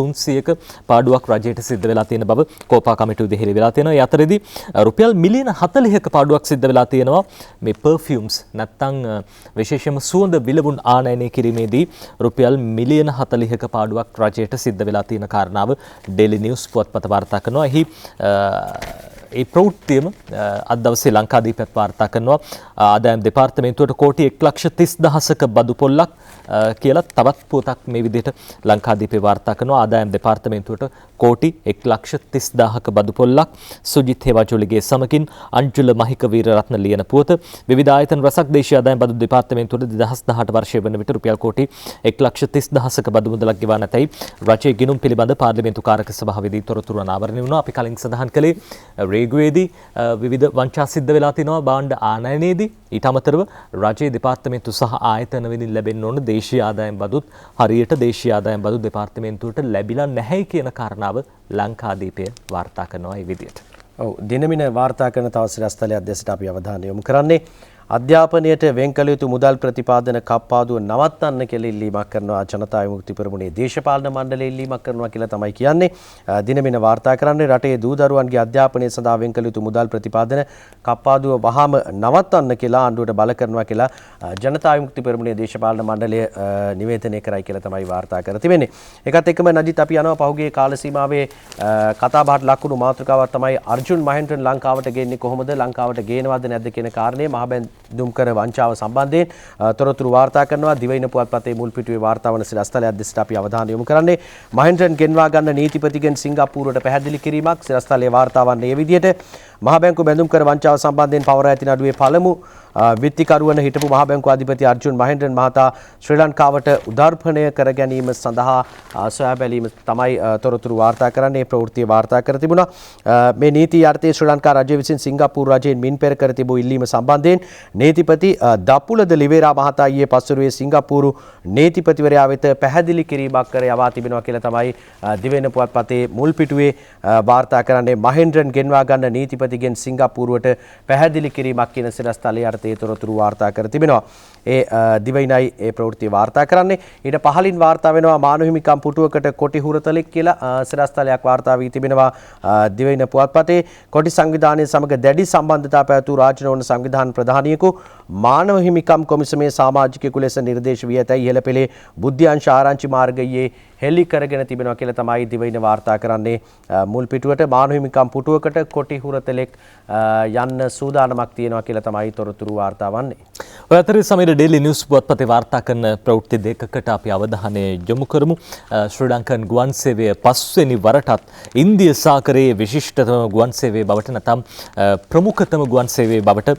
1300ක පාඩුවක් රජයට සිද්ධ වෙලා තියෙන බව කෝපා කමිටුවේ දෙහිලි වෙලා තියෙනවා. ඒ අතරේදී රුපියල් මිලියන 40ක පාඩුවක් සිද්ධ වෙලා තියෙනවා මේ perfumes නැත්නම් විශේෂයෙන්ම සුවඳ විලවුන් ආනයනය කිරීමේදී රුපියල් මිලියන 40ක පාඩුවක් රජයට සිද්ධ වෙලා තියෙන කාරණාව Daily News පුවත්පත වාර්තා කරනවා. එහි ඒ ප්‍රවෘත්තියම අද දවසේ ලංකාදීපත් වාර්තා කරනවා. ආදායම් දෙපාර්තමේන්තුවට කෝටි 1,30,000ක බදු පොල්ලක් කියලා තවත් පුවතක් මේ විදිහට ලංකාදීපේ වාර්තා කරනවා. ආදායම් දෙපාර්තමේන්තුවට කෝටි 1,30,000ක බදු පොල්ලක්. සුජිත් හේවාජොලිගේ සමගින් අංජුල මහික වීරරත්න ලියන පුවත. විවිධ ආයතන රසක් දේශීය ආදායම් බදු දෙපාර්තමේන්තුවට 2018 වර්ෂයේ වන විට රුපියල් කෝටි 1,30,000ක බදු මුදලක් ගෙවා නැතයි රජයේ ගිණුම් පිළිබඳ පාර්ලිමේන්තු කාරක සභාවේදී තොරතුරු අනාවරණය වුණා. අපි කලින් සඳහන් කළේ රේගුවේදී විවිධ වංචා සිද්ධ වෙලා තිනවා භාණ්ඩ ආනයනයේදී. ඊට අමතරව රජයේ දෙපාර්තමේන්තු සහ ආයතන වලින් ලැබෙන්න ඕන දේශීය ආදායම් බදුත් හරියට දේශීය ආදායම් බදු දෙපාර්තමේන්තුවට ලැබිලා නැහැ කියන කාරණාව ලංකාදීපය වාර්තා කරනවා මේ විදිහට. ඔව්, දිනමින වාර්තා කරන තව සිරස්තලයක් දැසට අපි අවධානය යොමු කරන්නේ අධ්‍යාපනයට වෙන් කළ යුතු මුදල් ප්‍රතිපාදන කප්පාදුව නවත්තන්න කියලා ඉල්ලීමක් කරනවා ජනතා විමුක්ති පෙරමුණේ දේශපාලන මණ්ඩලය ඉල්ලීමක් කරනවා කියලා තමයි කියන්නේ. දිනමින වාර්තා කරන්නේ රටේ දූ දරුවන්ගේ අධ්‍යාපනය සඳහා වෙන් කළ යුතු මුදල් ප්‍රතිපාදන කප්පාදුව වහාම නවත්තන්න කියලා ආණ්ඩුවට බල කරනවා කියලා ජනතා විමුක්ති පෙරමුණේ දේශපාලන මණ්ඩලය නිවේදනය කරයි කියලා තමයි වාර්තා කර තිබෙන්නේ. ඒකත් එක්කම නජිත් අපි යනවා පහුගිය කාල සීමාවේ කතා බහට ලක්වුණු මාතෘකාවක් තමයි අර්ජුන් මහෙන්ද්‍රන් ලංකාවට ගෙන්නේ කොහොමද, ලංකාවට ගේනවද නැද්ද කියන කාරණේ මහබැන් දුම්කර වංචාව සම්බන්ධයෙන් තොරතුරු වාර්තා කරනවා. දිවයින පුවත්පතේ මුල් පිටුවේ වාර්තා වන සිරස්තලයක් දෙසට අපි අවධානය යොමු කරන්නේ මහෙන්ද්‍රන් ගෙන්වා ගන්න නීතිපතිගෙන් සිංගප්පූරුවට පැහැදිලි කිරීමක්. සිරස්තලයේ වාර්තා වන්නේ මේ විදිහට මහ බැංකු බැඳුම් කර වංචාව සම්බන්ධයෙන් පවරා ඇති නඩුවේ පළමු විත්තිකරුවන හිටපු මහ බැංකු අධිපති අර්ජුන් මහෙන්ද්‍රන් මහතා ශ්‍රී ලංකාවට උදාර්පණය කර ගැනීම සඳහා සොයා බැලීම තමයි තොරතුරු වාර්තා කරන්නේ. ප්‍රවෘත්තිය වාර්තා කර තිබුණා. මේ නීති යටතේ ශ්‍රී ලංකා රජය විසින් සිංගප්පූරු රජයෙන් මින් පෙර කර තිබූ ඉල්ලීම සම්බන්ධයෙන් නීතිපති දපුලද ලිවේරා මහතා ඊයේ පස්වරුවේ සිංගප්පූරු නීතිපතිවරයා වෙත පැහැදිලි කිරීමක් කර යවා තිබෙනවා කියලා තමයි දිවයින පුවත්පතේ මුල් පිටුවේ වාර්තා කරන්නේ. මහෙන්ද්‍රන් ගෙන්වා ගන්න නීතිපතිගෙන් සිංගප්පූරුවට පැහැදිලි කිරීමක් කියන සිරස්තලයේ යටතේ තොරතුරු වාර්තා කර තිබෙනවා. ඒ දිවයිනයි ඒ ප්‍රවෘත්තිය වාර්තා කරන්නේ. ඊට පහලින් වාර්තා වෙනවා මානව හිමිකම් පුටුවකට කොටි හුරතලෙක් කියලා සිරස්තලයක් වාර්තා වී තිබෙනවා දිවයින පුවත්පතේ. කොටි සංවිධානයේ සමග දැඩි සම්බන්ධතා පැවතු රාජ්‍ය නොවන සංවිධාන ප්‍රධානියෙකු මානව හිමිකම් කොමිසමේ සමාජිකයෙකු ලෙස නිර්දේශ වී ඇතැයි ඉහළ පෙළේ බුද්ධ්‍යංශ ආරංචි මාර්ගයේ හෙළි කරගෙන තිබෙනවා කියලා තමයි දිවයින වාර්තා කරන්නේ. මුල් පිටුවට මානව හිමිකම් පුටුවකට කොටි හුරතලෙක් යන්න සූදානමක් තියෙනවා කියලා තමයි තොරතුරු වාර්තා වන්නේ. ඔය අතරේ සමීර ඩේලි නිවුස් පුවත්පතේ වාර්තා කරන ප්‍රවෘත්ති දෙකකට අපි අවධානය යොමු කරමු. ශ්‍රී ලංකන් ගුවන් සේවය පස්වෙනි වරටත් ඉන්දිය සාගරයේ විශිෂ්ටතම ගුවන් සේවය බවට නැත්නම් ප්‍රමුඛතම ගුවන් සේවය බවට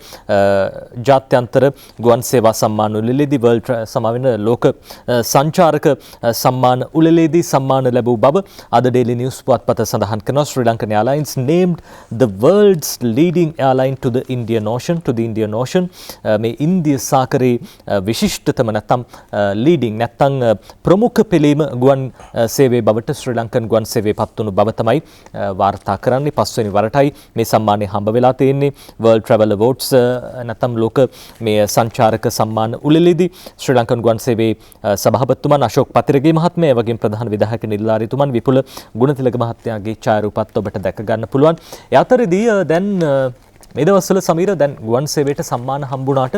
ජාත්‍යන්තර ගුවන් සේවා සම්මාන උළෙලේදී සමාවෙන ලෝක සංචාරක සම්මාන උළෙලේදී සම්මාන ලැබූ බව අද ඩේලි නිවුස් පුවත්පත සඳහන් කරනවා. Sri Lankan Airlines named the world's leading airline to the Indian Ocean මේ ඉන්දිය සාගරයේ විශිෂ්ටතම නැත්නම් ලීඩින් නැත්නම් ප්‍රමුඛ පෙළීම ගුවන් සේවය බවට ශ්‍රී ලංකන් ගුවන් සේවය පත් වුණු බව තමයි වාර්තා කරන්නේ. පස්වෙනි වරටයි මේ සම්මානය හම්බ වෙලා තියෙන්නේ. World Travel Awards නැත්නම් ලෝක මේ සංචාරක සම්මාන උළෙලේදී ශ්‍රී ලංකන් ගුවන් සේවයේ සභාපතිතුමන් අශෝක් පතිරගේ මහත්මයා වගේම ප්‍රධාන විධායක නිලධාරීතුමන් විපුල ගුණතිලක මහත්මයාගේ ඡායාරූපත් ඔබට දැක ගන්න පුළුවන්. ඒ අතරදී දැන් මේ දවස්වල සමීර දැන් ගුවන් සේවයට සම්මාන හම්බුණාට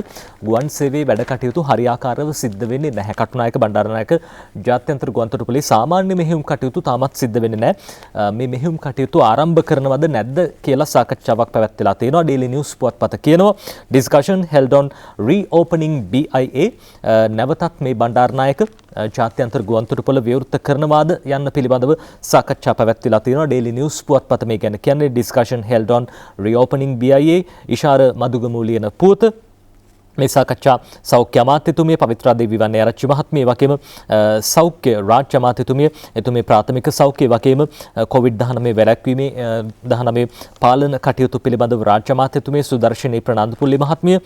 ගුවන් සේවයේ වැඩ කටයුතු හරියාකාරව සිද්ධ වෙන්නේ නැහැ. කටුනායක බණ්ඩාරනායක ජාත්‍යන්තර ගුවන්තොටුපළේ සාමාන්‍ය මෙහෙයුම් කටයුතු තාමත් සිද්ධ වෙන්නේ නැහැ. මේ මෙහෙයුම් කටයුතු ආරම්භ කරනවද නැද්ද කියලා සාකච්ඡාවක් පැවැත්වලා තියෙනවා. ඩේලි නිවුස් පුවත්පත කියනවා discussion held on reopening BIA නැවතත් මේ බණ්ඩාරනායක ජාත්‍යන්තර ගුවන්තොටුපළ විවෘත කරනවාද යන්න පිළිබඳව සාකච්ඡා පැවැත්වලා තියෙනවා. ඩේලි නිවුස් පුවත්පත මේ ගැන කියන්නේ discussion held on reopening BIA ඉෂාර මදුගමු ලියන පුවත. මේ සාකච්ඡා සෞඛ්‍ය අමාත්‍යතුමිය පවිත්‍රා දේවී වන්නේආරච්චි මහත්මිය වගේම සෞඛ්‍ය රාජ්‍ය අමාත්‍යතුමිය එතුමිය ප්‍රාථමික සෞඛ්‍ය වගේම COVID-19 වැළැක්වීමේ 19 පාලන කටයුතු පිළිබඳව රාජ්‍ය අමාත්‍යතුමිය සුදර්ශනී ප්‍රනාන්දුපුල්ලි මහත්මිය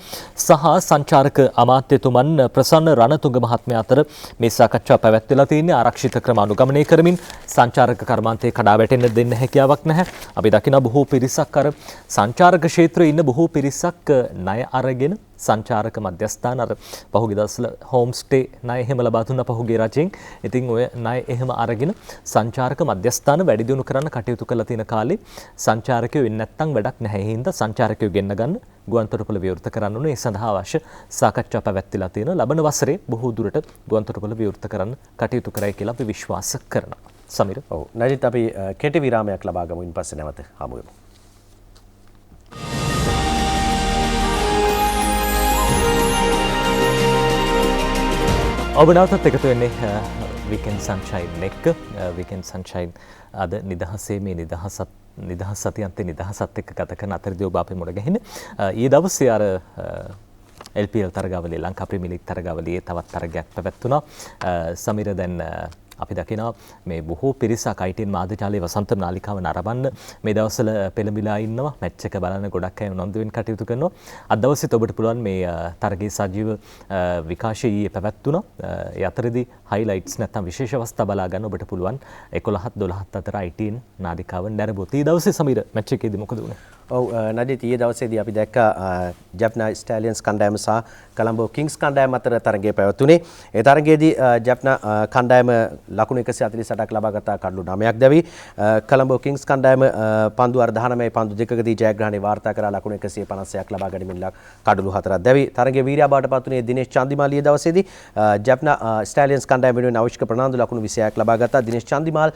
සහ සංචාරක අමාත්‍යතුමන් ප්‍රසන්න රණතුංග මහත්මයා අතර මේ සාකච්ඡා පැවැත්වලා තියෙන්නේ. ආරක්ෂිත ක්‍රම අනුගමනය කරමින් සංචාරක කර්මාන්තයේ කඩා වැටෙන්න දෙන්න හැකියාවක් නැහැ. අපි දකින බොහෝ පිරිසක් අර සංචාරක ක්ෂේත්‍රයේ ඉන්න බොහෝ පිරිසක් ණය අරගෙන සංචාරක මධ්‍යස්ථාන අර පහුගිය දවස්වල හෝම් ස්ටේ ණය එහෙම ලබා දුන්නා පහුගිය රජෙන්. ඉතින් ඔය ණය එහෙම අරගෙන සංචාරක මධ්‍යස්ථාන වැඩි දියුණු කරන්න කටයුතු කරලා තියෙන කාලේ සංචාරකයෝ වෙන්නේ නැත්නම් වැඩක් නැහැ. ඒ හින්දා සංචාරකයෝ ගෙන්න ගන්න ගුවන්තොටුපළ විවෘත කරන්න ඕනේ. ඒ සඳහා අවශ්‍ය සාකච්ඡා පැවැත්විලා තියෙනවා. ලබන වසරේ බොහෝ දුරට ගුවන්තොටුපළ විවෘත කරන්න කටයුතු කරයි කියලා අපි විශ්වාස කරනවා. සමීර. ඔව්. නජිත් අපි කෙටි විරාමයක් ලබා ගමු. ඉන්පස්සේ නැවත හමු වෙමු. ඔබ නැවතත් එකතු වෙන්නේ weekend sunshine එක්ක. weekend sunshine අද නිදහසේ මේ නිදහස් සතියන්තේ නිදහසත් එක්ක ගත කරන අතරදී ඔබ අපේ මුණ ගැහෙන්නේ. ඊයේ දවසේ අර LPL තරගාවලියේ ලංකා ප්‍රීමියර් ලීග් තරගාවලියේ තවත් තරගයක් පැවැත්වුණා. සමීර දැන් අපි දකිනවා මේ බොහෝ පිරිසක් ITN මාධ්‍යජාලයේ වසන්ත නාලිකාව නරඹන්න මේ දවස්වල පෙළඹිලා ඉන්නවා. මැච් එක බලන්න ගොඩක් අය උනන්දු වෙන කටයුතු කරනවා. අද දවසේත් ඔබට පුළුවන් මේ තරගයේ සජීව විකාශය ඊයේ පැවැත්වුණා. ඒ අතරදී highlights නැත්නම් විශේෂ අවස්ථා බලා ගන්න ඔබට පුළුවන් 11ත් 12ත් අතර ITN නාලිකාව නැරඹුවොත්. ඊ දවසේ සමීර මැච් එකේදී මොකද වුනේ? ඔව් නජිත් ඊයේ දවසේදී අපි දැක්කා ජැප්නා ස්ටෑලියන්ස් කණ්ඩායම සහ කොලම්බෝ කිංස් කණ්ඩායම අතර තරගය පැවැත්ුණේ. ඒ තරගයේදී ජැප්නා කණ්ඩායම ලකුණු 148ක් ලබා ගත්තා, කඩලු 9ක් දැවි. කොලම්බෝ කිංස් කණ්ඩායම පන්දු 19 පන්දු දෙකකදී ජයග්‍රහණය වාර්තා කරලා ලකුණු 156ක් ලබා ගැනීමෙන් කඩලු 4ක් දැවි. තරගයේ වීරයා බවට පත්ුණේ දිනේෂ් චන්දිමාල් ඊයේ දවසේදී ජැප්නා ස්ටෑලියන්ස් කණ්ඩායම වෙනුවෙන් අවශ්‍ය ප්‍රනාන්දු ලකුණු 26ක් ලබා ගත්තා. දිනේෂ් චන්දිමාල්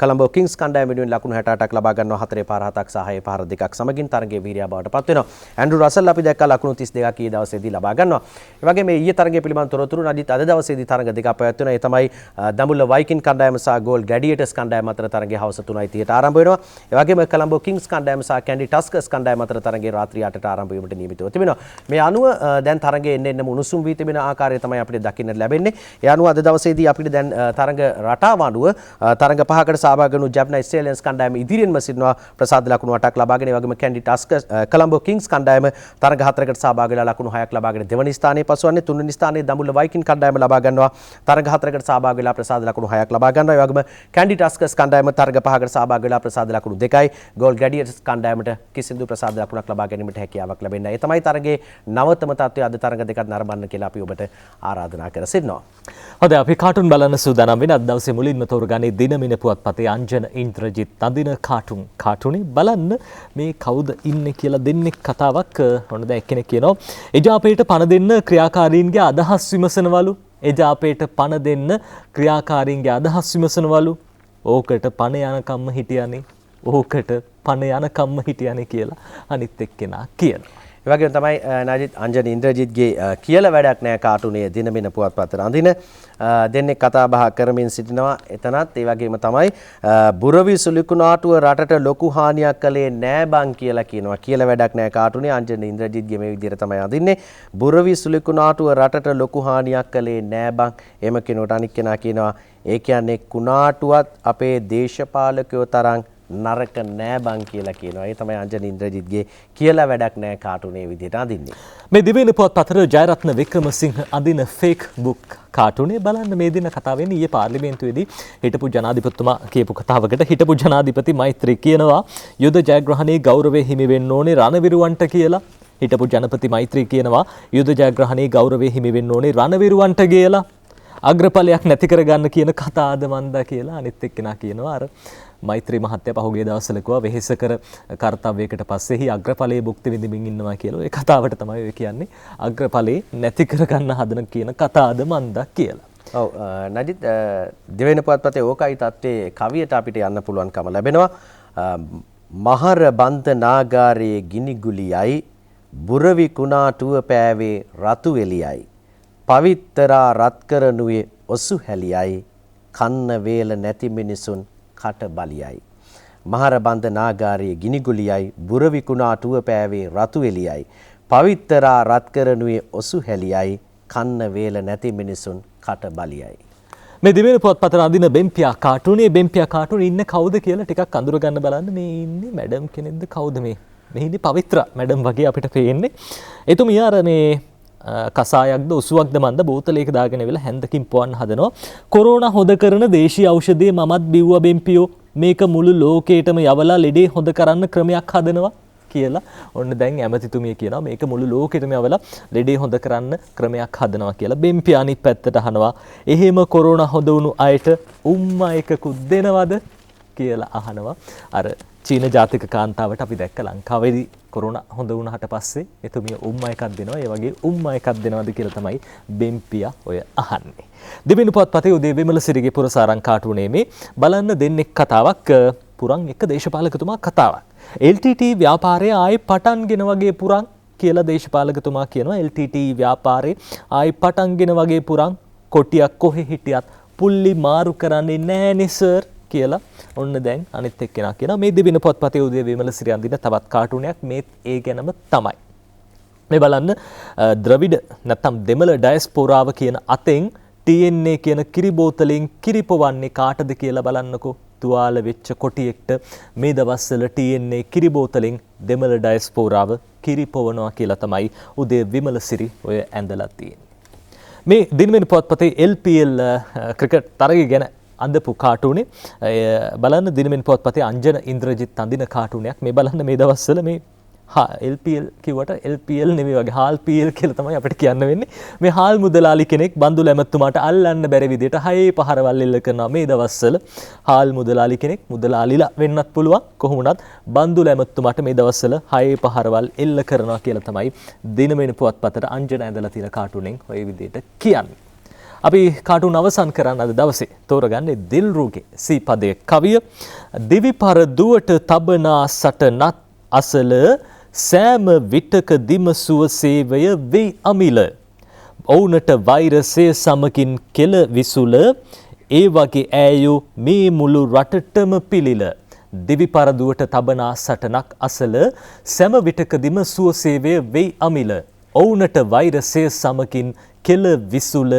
කොලම්බෝ කිංස් කණ්ඩායම වෙනුවෙන් ලකුණු 68ක් ලබා ගන්නවා. 4 පාර 7ක් සහ 6 පාර 2ක් සමගින් තරගයේ වීරයා බවට පත් වෙනවා. ඇන්ඩ්‍රු රසල් අපි දැක්කා ලකුණු 32ක් ඊයේ දවසේදී ලබා ගන්නවා. ඒ වගේම ඊයේ තරගය පිළිබඳ තොරතුරු නජිත් අද දවසේදී තරග දෙකක් පැවැත්වෙනවා. ඒ තමයි දඹුල්ල වයිකින් කණ්ඩායම සහ ගෝල් ග්ලැඩියේටර්ස් කණ්ඩායම අතර තරගය හවස 3:30ට ආරම්භ වෙනවා. ඒ වගේම කොලම්බෝ කිංස් කණ්ඩායම සහ කැන්ඩි ටස්කර්ස් කණ්ඩායම අතර තරගය රාත්‍රී 8ට ආරම්භ වීමට නියමිතව තිබෙනවා. මේ අනුව දැන් තරගයේ එන්න උණුසුම් වී තිබෙන ආකාරය තමයි අපිට දකින්න ලැබෙන්නේ. ඒ අනුව අද දවසේදී අපිට දැන් තරග රටාව අනුව තරග පහකට සහභාගී වුණු ජැප්නා ස්ටේලියන්ස් කණ්ඩායම ඉදිරියෙන්ම සිටිනවා ප්‍රසාද ලකුණු 8ක් ලබාගෙන. ඒ වගේම කැන්ඩි ටස්කර්ස් කොලම්බෝ කිංස් කණ්ඩායම තරග 4කට සහභාගී වෙලා ලකුණු 6ක් ලබාගෙන දෙවනි ස්ථානයේ පසුවන්නේ. තුන්වෙනි ස්ථානයේ දඹුල්ල වයිකින් කණ්ඩායම ලබා ගන්නවා තරග 4කට සහභාගී වෙලා ප්‍රසාද ලකුණු ලකුණු 6ක් ලබා ගන්නවා. ඒ වගේම කැන්ඩි ටස්කර්ස් කණ්ඩායම තරග 5කට සහභාගී වෙලා ප්‍රසාද ලකුණු 2යි. ගෝල් ග්ලැඩියටර්ස් කණ්ඩායමට කිසිදු ප්‍රසාද ලකුණක් ලබා ගැනීමට හැකියාවක් ලැබෙන්නේ නැහැ. ඒ තමයි තරගයේ නවතම තත්ත්වය. අද තරග දෙකක් නරඹන්න කියලා අපි ඔබට ආරාධනා කර සිටිනවා. හොඳයි අපි කාටුන් බලන්න සූදානම් වෙන අද දවසේ මුලින්ම තෝරගන්නේ දිනමින පුවත්පතේ අංජන ඉන්ද්‍රජිත් අඳින කාටුනේ බලන්න මේ කවුද ඉන්නේ කියලා දෙන්නේ කතාවක්. ඔන්න දැන් එක්කෙනෙක් කියනවා එජාපයට පණ දෙන්න ක්‍රියාකාරීන්ගේ අදහස් විමසනවලු. එජාපයට පණ දෙන්න ක්‍රියාකාරීන්ගේ අදහස් විමසනවලු. ඕකට පණ යනකම්ම හිටියනේ. ඕකට පණ යනකම්ම හිටියනේ කියලා අනිත් එක්කෙනා කියනවා. ඒ වගේම තමයි නජිත් අංජන ඉන්ද්‍රජිත්ගේ කියලා වැඩක් නැහැ කාටුනේ දිනමින පුවත්පතට අඳින දෙන්නේ කතා බහ කරමින් සිටිනවා එතනත්. ඒ වගේම තමයි බුරවි සුලිකුණාටුව රටට ලොකු හානියක් කළේ නෑ බං කියලා කියනවා. කියලා වැඩක් නැහැ කාටුනේ අංජන ඉන්ද්‍රජිත්ගේ මේ විදිහට තමයි අඳින්නේ. බුරවි සුලිකුණාටුව රටට ලොකු හානියක් කළේ නෑ බං. එහෙම කෙනෙකුට අනික් කෙනා කියනවා ඒ කියන්නේ කුණාටුවත් අපේ දේශපාලකයෝ තරම් නරක නෑ බං කියලා කියනවා. ඒ තමයි අංජන ඉන්ද්‍රජිත්ගේ කියලා වැඩක් නෑ කාටුනේ විදිහට අඳින්නේ. මේ දිවයින පුවත්පතේ ජයරත්න වික්‍රමසිංහ අඳින ෆේක් බුක් කාටුනේ බලන්න මේ දින කතාව වෙන්නේ ඊයේ පාර්ලිමේන්තුවේදී හිටපු ජනාධිපතිතුමා කියපු කතාවකට හිටපු ජනාධිපති මෛත්‍රී කියනවා යුද ජයග්‍රහණයේ ගෞරවය හිමි වෙන්න ඕනේ රණවිරුවන්ට කියලා. හිටපු ජනපති මෛත්‍රී කියනවා යුද ජයග්‍රහණයේ ගෞරවය හිමි වෙන්න ඕනේ රණවිරුවන්ට කියලා. අග්‍රඵලයක් නැති කරගන්න කියන කතාවද මන්දා කියලා අනිත් එක්කෙනා කියනවා අර මෛත්‍රී මහත්තයා පහුගිය දවස්වල කිව්වා වෙහෙසකර කාර්යයකට පස්සේහි අග්‍රඵලයේ භුක්ති විඳින්මින් ඉන්නවා කියලා. ඒ කතාවට තමයි ඔය කියන්නේ අග්‍රඵලේ නැති කරගන්න හදන කියන කතාවද මන්දා කියලා. ඔව් නජිත් දෙවෙනි පුවත්පතේ ඕකයි තත්ත්වයේ කවියට අපිට යන්න පුළුවන්කම ලැබෙනවා. මහර බන්ත නාගාරයේ ගිනිගුලියයි බුරවි කුණාටුව පෑවේ රතු එලියයි පවිත්තරා රත්කරනුවේ ඔසු හැලියයි කන්න වේල නැති මිනිසුන් කට බලියයි. මහර බන්ද නාගාරයේ ගිනිගුලියයි බුරවි කුණාටුව පෑවේ රතු එලියයි පවිත්තරා රත්කරනුවේ ඔසු හැලියයි කන්න වේල නැති මිනිසුන් කට බලියයි. මේ දිවෙන පුවත්පතේ අඳින බෙම්පියා කාටුනේ බෙම්පියා කාටුනේ ඉන්නේ කවුද කියලා ටිකක් අඳුර ගන්න බලන්න. මේ ඉන්නේ මැඩම් කෙනෙක්ද කවුද මේ? මේ ඉන්නේ පවිත්‍ර මැඩම් වගේ අපිට පේන්නේ. එතුමිය අර මේ කසායක්ද උසුවක්ද මන්ද බෝතලයක දාගෙන වෙලා හැන්දකින් පොවන්න හදනවා. කොරෝනා හොද කරන දේශීය ඖෂධය මමත් බිව්වා බෙම්පියෝ. මේක මුළු ලෝකේටම යවලා ලෙඩේ හොද කරන්න ක්‍රමයක් හදනවා කියලා. ඔන්න දැන් ඇමතිතුමිය කියනවා මේක මුළු ලෝකෙටම යවලා ලෙඩේ හොද කරන්න ක්‍රමයක් හදනවා කියලා. බෙම්පියා අනිත් පැත්තට අහනවා එහෙම කොරෝනා හොද වුණු අයට උම්මා එකකුත් දෙනවද කියලා අහනවා. අර චීන ජාතික කාන්තාවට අපි දැක්ක ලංකාවේදී කොරෝනා හොඳ වුණාට පස්සේ එතුමිය උම්මා එකක් දෙනවා. ඒ වගේ උම්මා එකක් දෙනවද කියලා තමයි බෙම්පියා ඔය අහන්නේ. දෙවෙනි පුවත්පතේ උදේ විමලසිරිගේ පුරසාරං කාටුනේ මේ බලන්න දෙන්නෙක් කතාවක් පුරන් එක දේශපාලකතුමා කතාවක්. LTT ව්‍යාපාරය ආයේ පටන්ගෙන වගේ පුරන් කියලා දේශපාලකතුමා කියනවා. LTT ව්‍යාපාරේ ආයේ පටන්ගෙන වගේ පුරන් කොටියක් කොහෙ හිටියත් පුල්ලි මාරු කරන්නේ නෑනේ සර් කියලා. ඔන්න දැන් අනිත් එක්කෙනා කියනවා මේ දෙවෙනි පුවත්පතේ උදේ විමලසිරි අඳින තවත් කාටුනයක් මේත් ඒ ගැනම තමයි. මේ බලන්න ද්‍රවිඩ නැත්නම් දෙමළ ඩයස්පෝරාව කියන අතෙන් TNA කියන කිරි බෝතලෙන් කිරි පොවන්නේ කාටද කියලා බලන්නකෝ. තුවාල වෙච්ච කොටියෙක්ට මේ දවස්වල TNA කිරි බෝතලෙන් දෙමළ ඩයස්පෝරාව කිරි පොවනවා කියලා තමයි උදේ විමලසිරි ඔය ඇඳලා තියෙන්නේ. මේ දිනවෙනි පුවත්පතේ LPL ක්‍රිකට් තරගය ගැන අඳපු කාටුනේ බලන්න දිනවෙනි පුවත්පතේ අංජන ඉන්ද්‍රජිත් අඳින කාටුනයක් මේ බලන්න මේ දවස්වල මේ LPL කිව්වට LPL නෙමෙයි වගේ හාල් PL කියලා තමයි අපිට කියන්න වෙන්නේ. මේ හාල් මුදලාලි කෙනෙක් බන්දුල ඇමතුමාට අල්ලන්න බැරි විදිහට හයේ පහරවල් එල්ල කරනවා මේ දවස්වල. හාල් මුදලාලි කෙනෙක් මුදලාලිලා වෙන්නත් පුළුවන්. කොහොම වුණත් බන්දුල ඇමතුමාට මේ දවස්වල හයේ පහරවල් එල්ල කරනවා කියලා තමයි දිනවෙනි පුවත්පතට අංජන ඇඳලා තියෙන කාටුනෙන් ওই විදිහට කියන්නේ. අපි කාටුන් අවසන් කරන්න අද දවසේ තෝරගන්නේ දිල්රුගේ සීපදයේ කවිය දිවිපර දුවට තබනා සටනත් අසල සෑම විටක දිම සුවසේවය වෙයි අමිල ඔවුනට වෛරසය සමකින් කෙල විසුල ඒ වගේ ඈයෝ මේ මුළු රටටම පිළිල දිවිපර දුවට තබනා සටනක් අසල සෑම විටකදීම සුවසේවය වෙයි අමිල ඔවුනට වෛරසය සමකින් කෙල විසුල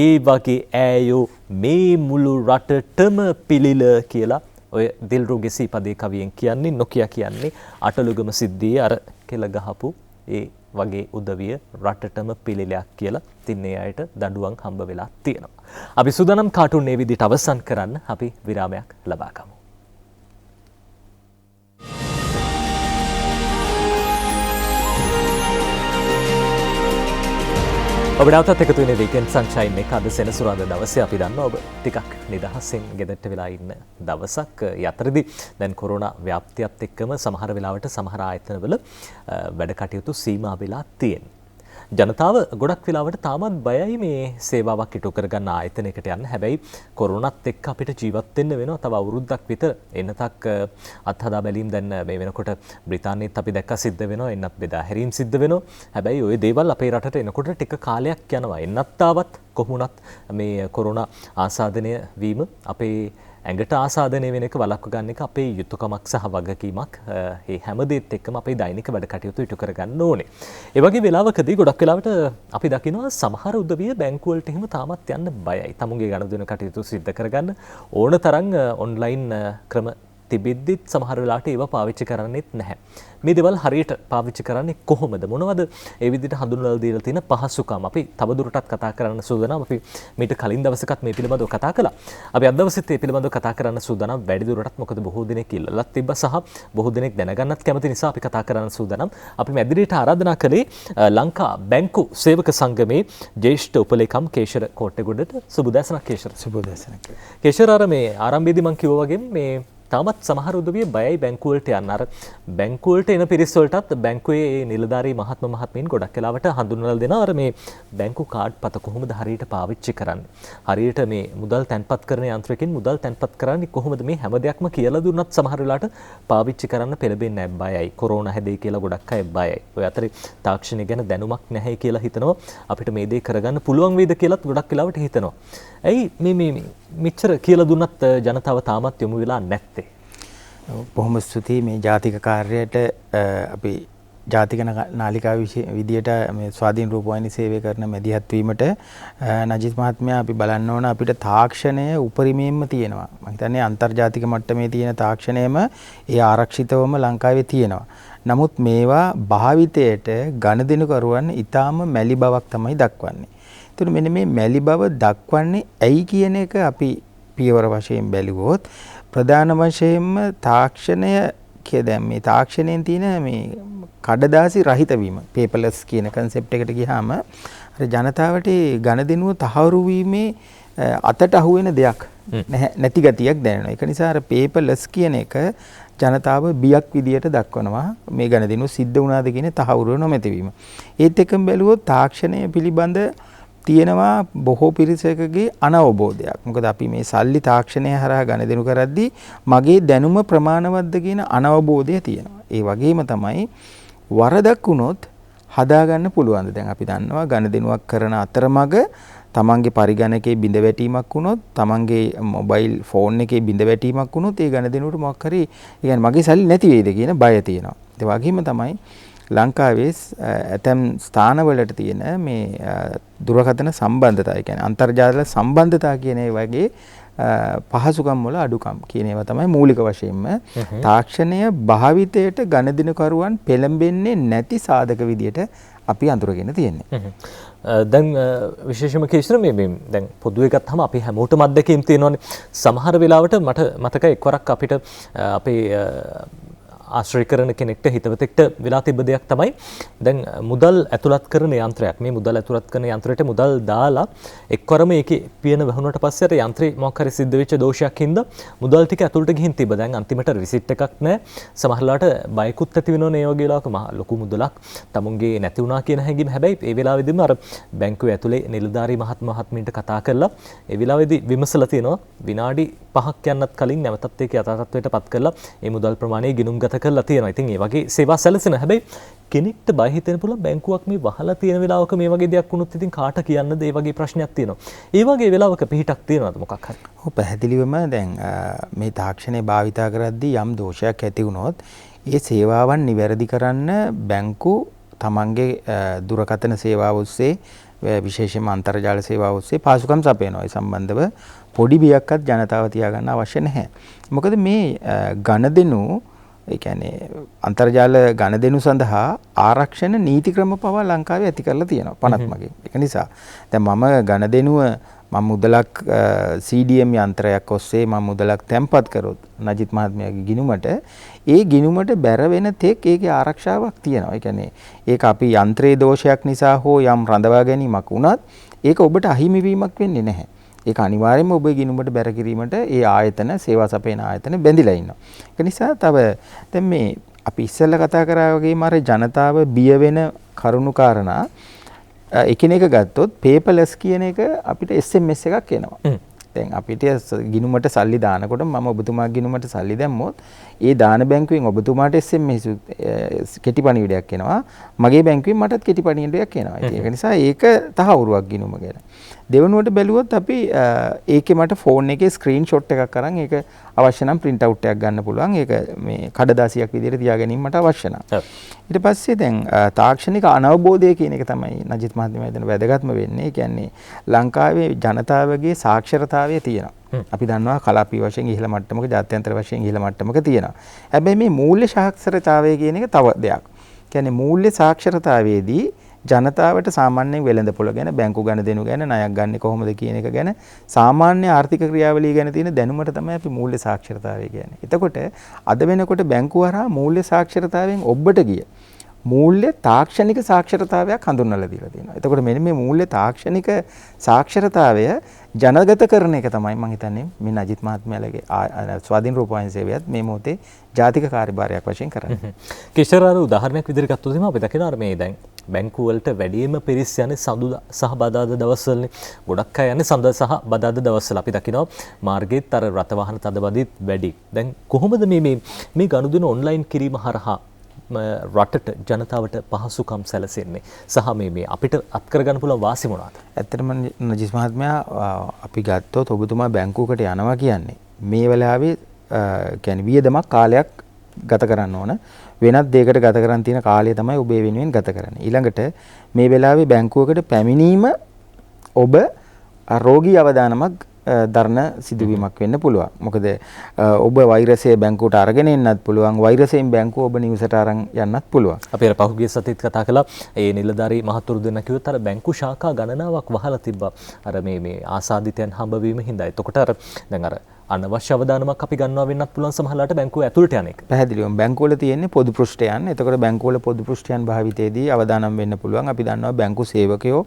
ඒ වගේ ඈයෝ මේ මුළු රටටම පිළිල කියලා ඔය දිල්රුගේ සීපදේ කවියෙන් කියන්නේ නොකිය කියන්නේ අටලුගම සිද්ධියේ අර කෙල ගහපු ඒ වගේ උදවිය රටටම පිළිලයක් කියලා ඉතින් ඒ අයට දඬුවම් හම්බ වෙලා තියෙනවා. අපි සූදානම් කාටුන් මේ විදිහට අවසන් කරන්න අපි විරාමයක් ලබා ගමු. ඔබ නැවතත් එකතු වෙන වීකෙන්ඩ් සන්ෂයින් එක අද සෙනසුරාදා දවසේ අපි දන්නවා ඔබ ටිකක් නිදහසෙන් ගෙදරට වෙලා ඉන්න දවසක්. යතරදී දැන් කොරෝනා ව්‍යාප්තියත් එක්කම සමහර වෙලාවට සමහර ආයතනවල වැඩ කටයුතු සීමා වෙලා තියෙනවා. ජනතාව ගොඩක් වෙලාවට තාමත් බයයි මේ සේවාවක් ඉටු කරගන්න ආයතනයකට යන්න. හැබැයි කොරෝනාත් එක්ක අපිට ජීවත් වෙන්න වෙනවා. තව අවුරුද්දක් විතර එන්නතක් අත්හදා බැලීම් දැන් මේ වෙනකොට බ්‍රිතාන්‍යයේත් අපි දැක්ක සිද්ධ වෙනවා. එන්නත් බෙදා හැරීම් සිද්ධ වෙනවා. හැබැයි ওই දේවල් අපේ රටට එනකොට ටික කාලයක් යනවා. එන්නත් ආවත් කොහොමුණත් මේ කොරෝනා ආසාදනය වීම අපේ ඇඟට ආසාදනය වෙන එක වළක්ව ගන්න එක අපේ යුතුයකමක් සහ වගකීමක්. ඒ හැම දෙයත් එක්කම අපේ දෛනික වැඩ කටයුතු ඉටු කරගන්න ඕනේ. ඒ වගේ වෙලාවකදී ගොඩක් වෙලාවට අපි දකිනවා සමහර උදවිය බැංකු වලට එහෙම තාමත් යන්න බයයි. තමුන්ගේ ගනුදෙනු කටයුතු සිද්ධ කරගන්න ඕන තරම් ඔන්ලයින් ක්‍රම තිබෙද්දිත් සමහර වෙලාවට ඒවා පාවිච්චි කරන්නේත් නැහැ. මේ දේවල් හරියට පාවිච්චි කරන්නේ කොහොමද? මොනවද ඒ විදිහට හඳුන්වලා දීලා තියෙන පහසුකම්? අපි තවදුරටත් කතා කරන්න සූදානම්. අපි මීට කලින් දවසකත් මේ පිළිබඳව කතා කළා. අපි අද දවසෙත් මේ පිළිබඳව කතා කරන්න සූදානම් වැඩි දුරටත්. මොකද බොහෝ දෙනෙක් ඉල්ලලත් තිබ්බා සහ බොහෝ දෙනෙක් දැනගන්නත් කැමති නිසා අපි කතා කරන්න සූදානම්. අපි මැදිරියට ආරාධනා කළේ ලංකා බැංකු සේවක සංගමේ ජ්‍යෙෂ්ඨ උපලේකම් කේශර කෝට්ටේගොඩට. සුබෝදෑසනක් කේශර. සුබෝදෑසනක්. කේශර අර මේ ආරම්භයේදී මම කිව්වා වගේ මේ තාමත් සමහර උදවිය බයයි බැංකු වලට යන්න. අර බැංකු වලට එන පිරිස් වලටත් බැංකුවේ නිලධාරී මහත්මීන් ගොඩක් වෙලාවට හඳුන්වලා දෙනවා අර මේ බැංකු කාඩ් පත කොහොමද හරියට පාවිච්චි කරන්නේ. හරියට මේ මුදල් තැන්පත් කරන යන්ත්‍රයකින් මුදල් තැන්පත් කරන්නේ කොහොමද මේ හැම දෙයක්ම කියලා දුන්නත් සමහර වෙලාවට පාවිච්චි කරන්න පෙළඹෙන්නේ නැහැ. බයයි. කොරෝනා හැදෙයි කියලා ගොඩක් අය බයයි. ඔය අතරේ තාක්ෂණය ගැන දැනුමක් නැහැ කියලා හිතනවා. අපිට මේ දේ කරගන්න පුළුවන් වේද කියලාත් ගොඩක් වෙලාවට හිතනවා. ඇයි මේ මෙච්චර කියලා දුන්නත් ජනතාව තාමත් යොමු වෙලා නැත්තේ? බොහොම ස්තුතියි මේ ජාතික කාර්යයට අපි ජාතික නාලිකාව විදියට මේ ස්වාධීන රූපවාහිනී සේවය කරන මැදිහත් වීමට නජිත් මහත්මයා අපි බලන්න ඕන අපිට තාක්ෂණය උපරිමයෙන්ම තියෙනවා. මම හිතන්නේ අන්තර්ජාතික මට්ටමේ තියෙන තාක්ෂණයම ඒ ආරක්ෂිතවම ලංකාවේ තියෙනවා. නමුත් මේවා භාවිතයට ගනුදෙනුකරුවන් ඊටාම මැලි බවක් තමයි දක්වන්නේ. ඒතර මෙන්න මේ මැලි බව දක්වන්නේ ඇයි කියන එක අපි පියවර වශයෙන් බැලුවොත් ප්‍රධාන වශයෙන්ම තාක්ෂණය දැන් මේ තාක්ෂණයෙන් තියෙන මේ කඩදාසි රහිත වීම පේපර්ලස් කියන concept එකට ගියාම අර ජනතාවට ගනුදෙනුව තහවුරු වීමේ අතට අහු වෙන දෙයක් නැති ගතියක් දැනෙනවා. ඒක නිසා අර පේපර්ලස් කියන එක ජනතාව බියක් විදියට දක්වනවා මේ ගනුදෙනුව සිද්ධ වුණාද කියන තහවුරුව නොමැති වීම. ඒත් එක්කම බැලුවොත් තාක්ෂණය පිළිබඳ තියෙනවා බොහෝ පිරිසකගේ අනවබෝධයක්. මොකද අපි මේ සල්ලි තාක්ෂණය හරහා ගනුදෙනු කරද්දී මගේ දැනුම ප්‍රමාණවත්ද කියන අනවබෝධය තියෙනවා. ඒ වගේම තමයි වරදක් වුණොත් හදාගන්න පුළුවන්ද? දැන් අපි දන්නවා ගනුදෙනුවක් කරන අතරමඟ තමන්ගේ පරිගණකයේ බිඳ වැටීමක් වුණොත්, තමන්ගේ මොබයිල් ෆෝන් එකේ බිඳ වැටීමක් වුණොත් ඒ ගනුදෙනුවට මොකක් හරි يعني මගේ සල්ලි නැති වෙයිද කියන බය තියෙනවා. ඒ වගේම තමයි ලංකාවේ ඇතැම් ස්ථානවලට තියෙන මේ දුරකථන සම්බන්ධතා, ඒ කියන්නේ අන්තර්ජාල සම්බන්ධතා කියන ඒ වගේ පහසුකම් වල අඩුකම් කියන ඒවා තමයි මූලික වශයෙන්ම තාක්ෂණය භාවිතයට ගනුදෙනුකරුවන් පෙළඹෙන්නේ නැති සාධක විදියට අපි අඳුරගෙන තියෙන්නේ. දැන් විශේෂම කේශර මේ දැන් පොදුවේ ගත්තාම අපි හැමෝටම අත්දැකීම් තියෙනවානේ. සමහර වෙලාවට මට මතකයි එක්වරක් අපිට අපේ ආශ්‍රය කරන කෙනෙක්ට හිතවතෙක්ට වෙලා තිබ්බ දෙයක් තමයි දැන් මුදල් ඇතුළත් කරන යන්ත්‍රයක්. මේ මුදල් ඇතුළත් කරන යන්ත්‍රයට මුදල් දාලා එක්වරම ඒකේ පියන වැහුණට පස්සේ අර යන්ත්‍රේ මොකක් හරි සිද්ධ වෙච්ච දෝෂයක් හින්දා මුදල් ටික ඇතුළට ගිහින් තිබ්බ. දැන් අන්තිමට රිසිට් එකක් නැහැ. සමහරලාට බයකුත් ඇති වෙනවනේ මේ වගේ වෙලාවක මහ ලොකු මුදලක් තමුන්ගේ නැති වුණා කියන හැඟීම. හැබැයි ඒ වෙලාවෙදිම අර බැංකුවේ ඇතුලේ නිලධාරී මහත්මීන්ට කතා කරලා ඒ වෙලාවේදී විමසලා තියෙනවා විනාඩි 5ක් යන්නත් කලින් නැවතත් ඒක යථා තත්ත්වයට පත් කරලා ඒ මුදල් ප්‍රමාණය ගිණුම්ගත කරලා තියෙනවා. ඉතින් ඒ වගේ සේවා සැලසෙන හැබැයි කෙනෙක්ට බය හිතෙන්න පුළුවන් බැංකුවක් මේ වහලා තියෙන වෙලාවක මේ වගේ දෙයක් වුණොත් ඉතින් කාට කියන්නද? ඒ වගේ ප්‍රශ්නයක් තියෙනවා. ඒ වගේ වෙලාවක පිහිටක් තියෙනවද මොකක් හරි? ඔව් පැහැදිලිවම දැන් මේ තාක්ෂණය භාවිතා කරද්දී යම් දෝෂයක් ඇති වුණොත් ඒ සේවාවන් නිවැරදි කරන්න බැංකු තමන්ගේ දුරකථන සේවාව ඔස්සේ විශේෂයෙන්ම අන්තර්ජාල සේවාව ඔස්සේ පාසුකම් සපයනවා. ඒ සම්බන්ධව පොඩි බියක්වත් ජනතාව තියාගන්න අවශ්‍ය නැහැ. මොකද මේ ගනුදෙනු ඒ කියන්නේ අන්තර්ජාල ගණදෙනු සඳහා ආරක්ෂණ නීති ක්‍රම පවා ලංකාවේ ඇති කරලා තියෙනවා 50 මගින්. ඒක නිසා දැන් මම ගණදෙනුව මම මුදලක් CDM යන්ත්‍රයක් ඔස්සේ මම මුදලක් තැන්පත් කරොත් නජිත් මහත්මයාගේ ගිණුමට ඒ ගිණුමට බැර වෙන තෙක් ඒකේ ආරක්ෂාවක් තියෙනවා. ඒ කියන්නේ ඒක අපි යන්ත්‍රයේ දෝෂයක් නිසා හෝ යම් රඳවා ගැනීමක් වුණත් ඒක ඔබට අහිමි වීමක් වෙන්නේ නැහැ. ඒක අනිවාර්යයෙන්ම ඔබේ ගිණුමට බැර කිරීමට ඒ ආයතන සේවා සපයන ආයතන බැඳිලා ඉන්නවා. ඒක නිසා තව දැන් මේ අපි ඉස්සෙල්ලා කතා කරා වගේම අර ජනතාව බිය වෙන කරුණු කාරණා එකිනෙක ගත්තොත් paperless කියන එක අපිට SMS එකක් එනවා. දැන් අපිට ගිණුමට සල්ලි දානකොට මම ඔබතුමාගේ ගිණුමට සල්ලි දැම්මොත් ඒ දාන බැංකුවෙන් ඔබතුමාට SMS කෙටි පණිවිඩයක් එනවා. මගේ බැංකුවෙන් මටත් කෙටි පණිවිඩයක් එනවා. ඒක නිසා ඒක තහවුරුවක් ගිණුම ගැන. දෙවනුවට බැලුවොත් අපි ඒකේ මට ෆෝන් එකේ ස්ක්‍රීන්ෂොට් එකක් අරන් ඒක අවශ්‍ය නම් print out එකක් ගන්න පුළුවන්. ඒක මේ කඩදාසියක් විදිහට තියා ගැනීම මට අවශ්‍ය නම්. ඊට පස්සේ දැන් තාක්ෂණික අනවබෝධය කියන එක තමයි නජිත් මහත්මයා හිතන වැදගත්ම වෙන්නේ. ඒ කියන්නේ ලංකාවේ ජනතාවගේ සාක්ෂරතාවය තියෙනවා. අපි දන්නවා කලාපී වශයෙන් ඉහළ මට්ටමක ජාත්‍යන්තර වශයෙන් ඉහළ මට්ටමක තියෙනවා. හැබැයි මේ මූල්‍ය සාක්ෂරතාවය කියන එක තව දෙයක්. කියන්නේ මූල්‍ය සාක්ෂරතාවයේදී ජනතාවට සාමාන්‍යයෙන් වෙළඳපොළ ගැන බැංකු ගණදෙනු ගැන ණයක් ගන්න කොහොමද කියන එක ගැන සාමාන්‍ය ආර්ථික ක්‍රියාවලිය ගැන තියෙන දැනුමට තමයි අපි මූල්‍ය සාක්ෂරතාවය කියන්නේ. එතකොට අද වෙනකොට බැංකුව හරහා මූල්‍ය සාක්ෂරතාවයෙන් ඔබට ගිය මූල්‍ය තාක්ෂණික සාක්ෂරතාවයක් හඳුන්වලා දීලා තියෙනවා. එතකොට මෙන්න මේ මූල්‍ය තාක්ෂණික සාක්ෂරතාවය ජනගත කරන එක තමයි මම හිතන්නේ මේ නජිත් මහත්මයාලගේ ස්වාධීන රූපවාහිනී සේවයත් මේ මොහොතේ ජාතික කාර්යභාරයක් වශයෙන් කරන්නේ. කිෂරාර උදාහරණයක් විදිහට ගත්තොත් එහෙනම් අපි දකිනවා මේ දැන් බැංකු වලට වැඩිම පිරිස් යන්නේ සඳුදා සහ බදාදා දවස්වලනේ. ගොඩක් අය යන්නේ සඳුදා සහ බදාදා දවස්වල. අපි දකිනවා මාර්ගයේත් අර රථ වාහන තදබදීත් වැඩි. දැන් කොහොමද මේ ගනුදෙනු ඔන්ලයින් කිරීම හරහා රටට ජනතාවට පහසුකම් සැලසෙන්නේ සහ මේ අපිට අත්කර ගන්න පුළුවන් වාසි මොනවාද? ඇත්තටම නජිස් මහත්මයා අපි ගත්තොත් ඔබතුමා බැංකුවකට යනවා කියන්නේ මේ වෙලාවේ කියන්නේ වියදමක් කාලයක් ගත කරන්න ඕන. වෙනත් දෙයකට ගත කරන් තියෙන කාලය තමයි ඔබ ඒ වෙනුවෙන් ගත කරන්නේ. ඊළඟට මේ වෙලාවේ බැංකුවකට පැමිණීම ඔබ රෝගී අවදානමක් දරන සිදුවීමක් වෙන්න පුළුවන්. මොකද ඔබ වෛරසය බැංකුවට අරගෙන එන්නත් පුළුවන්. වෛරසයෙන් බැංකුව ඔබ නිවසට අරන් යන්නත් පුළුවන්. අපි අර පහුගිය සතියේත් කතා කළා ඒ නිලධාරී මහතුරු දෙන්න කිව්වොත් අර බැංකු ශාඛා ගණනාවක් වහලා තිබ්බා. අර මේ ආසාදිතයන් හම්බවීම හින්දා. එතකොට අර දැන් අර අනවශ්‍ය අවදානමක් අපි ගන්නවා වෙන්නත් පුළුවන් සමහරලාට බැංකුව ඇතුළට යන එක. පැහැදිලිවම බැංකුවල තියෙන්නේ පොදු පෘෂ්ඨයන්. එතකොට බැංකුවල පොදු පෘෂ්ඨයන් භාවිතයේදී අවදානම් වෙන්න පුළුවන්. අපි දන්නවා බැංකු සේවකයෝ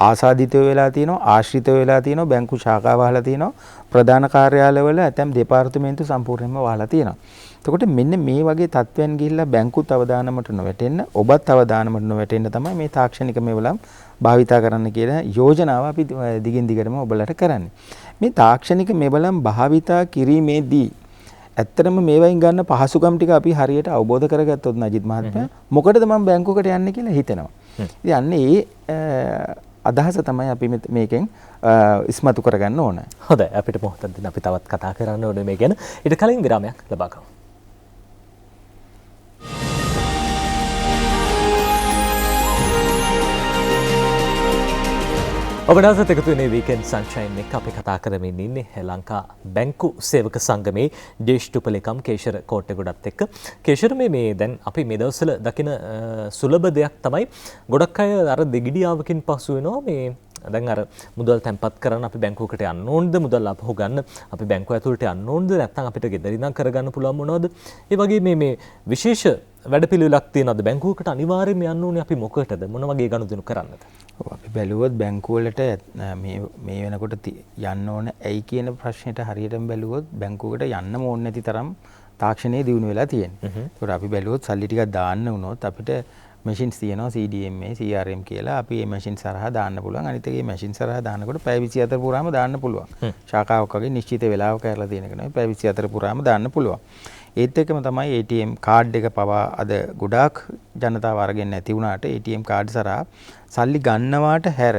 ආසාදිතයෝ වෙලා තියෙනවා, ආශ්‍රිතයෝ වෙලා තියෙනවා, බැංකු ශාඛා වහලා තියෙනවා. ප්‍රධාන කාර්යාලවල ඇතැම් දෙපාර්තමේන්තු සම්පූර්ණයෙන්ම වහලා තියෙනවා. එතකොට මෙන්න මේ වගේ තත්ත්වයන් ගිහිල්ලා බැංකුත් අවදානමට නොවැටෙන්න, ඔබත් අවදානමට නොවැටෙන්න තමයි මේ තාක්ෂණික මේවලම් භාවිතා කරන්න කියන යෝජනාව අපි දිගින් දිගටම ඔබලට කරන්නේ. මේ තාක්ෂණික මේවලම් භාවිතා කිරීමේදී ඇත්තටම මේවයින් ගන්න පහසුකම් ටික අපි හරියට අවබෝධ කරගත්තොත් නජිත් මහත්මයා මොකටද මම බැංකුවකට යන්නේ කියලා හිතෙනවා. ඉතින් අන්නේ අදහස තමයි අපි මේකෙන් ඉස්මතු කරගන්න ඕන. හොඳයි අපිට මොහොතක් දෙන්න අපි තවත් කතා කරන්න ඕනේ මේ ගැන. ඊට කලින් විරාමයක් ලබා ගමු. ඔබ නැවතත් එකතු වෙන්නේ වීකෙන්ඩ් සන්ෂයින් එක. අපි කතා කරමින් ඉන්නේ ලංකා බැංකු සේවක සංගමේ ජ්‍යෙෂ්ඨ උපලේකම් කේෂර කෝට්ටේගොඩත් එක්ක. කේෂර මේ දැන් අපි මේ දවස්වල දකින සුලභ දෙයක් තමයි ගොඩක් අය අර දෙගිඩියාවකින් පසු වෙනවා මේ දැන් අර මුදල් තැන්පත් කරන්න අපි බැංකුවකට යන්න ඕනද, මුදල් අපහු ගන්න අපි බැංකුව ඇතුළට යන්න ඕනද, නැත්නම් අපිට ගෙදර ඉඳන් කරගන්න පුළුවන් මොනවද? ඒ වගේ මේ විශේෂ වැඩපිළිවෙලක් තියෙනවද බැංකුවකට අනිවාර්යයෙන්ම යන්න ඕනේ අපි මොකටද? මොන වගේ ගනුදෙනු කරන්නද? අපි බැලුවොත් බැංකුවලට මේ වෙනකොට යන්න ඕන ඇයි කියන ප්‍රශ්නෙට හරියටම බැලුවොත් බැංකුවකට යන්න ඕනේ නැති තරම් තාක්ෂණයේ දියුණු වෙලා තියෙනවා. ඒකට අපි බැලුවොත් සල්ලි ටිකක් දාන්න වුණොත් අපිට මැෂින්ස් තියෙනවා CDMA, CRM කියලා. අපි මේ මැෂින් සරහා දාන්න පුළුවන්. අනිත් එකේ මැෂින් සරහා දානකොට පැය 24 පුරාම දාන්න පුළුවන්. ශාඛාවක් වගේ නිශ්චිත වෙලාවක කරලා තියෙන එක නෙවෙයි පැය 24 පුරාම දාන්න පුළුවන්. ඒත් එක්කම තමයි ATM කාඩ් එක පවා අද ගොඩාක් ජනතාව අරගෙන නැති වුණාට ATM කාඩ් සරහා සල්ලි ගන්නවාට හැර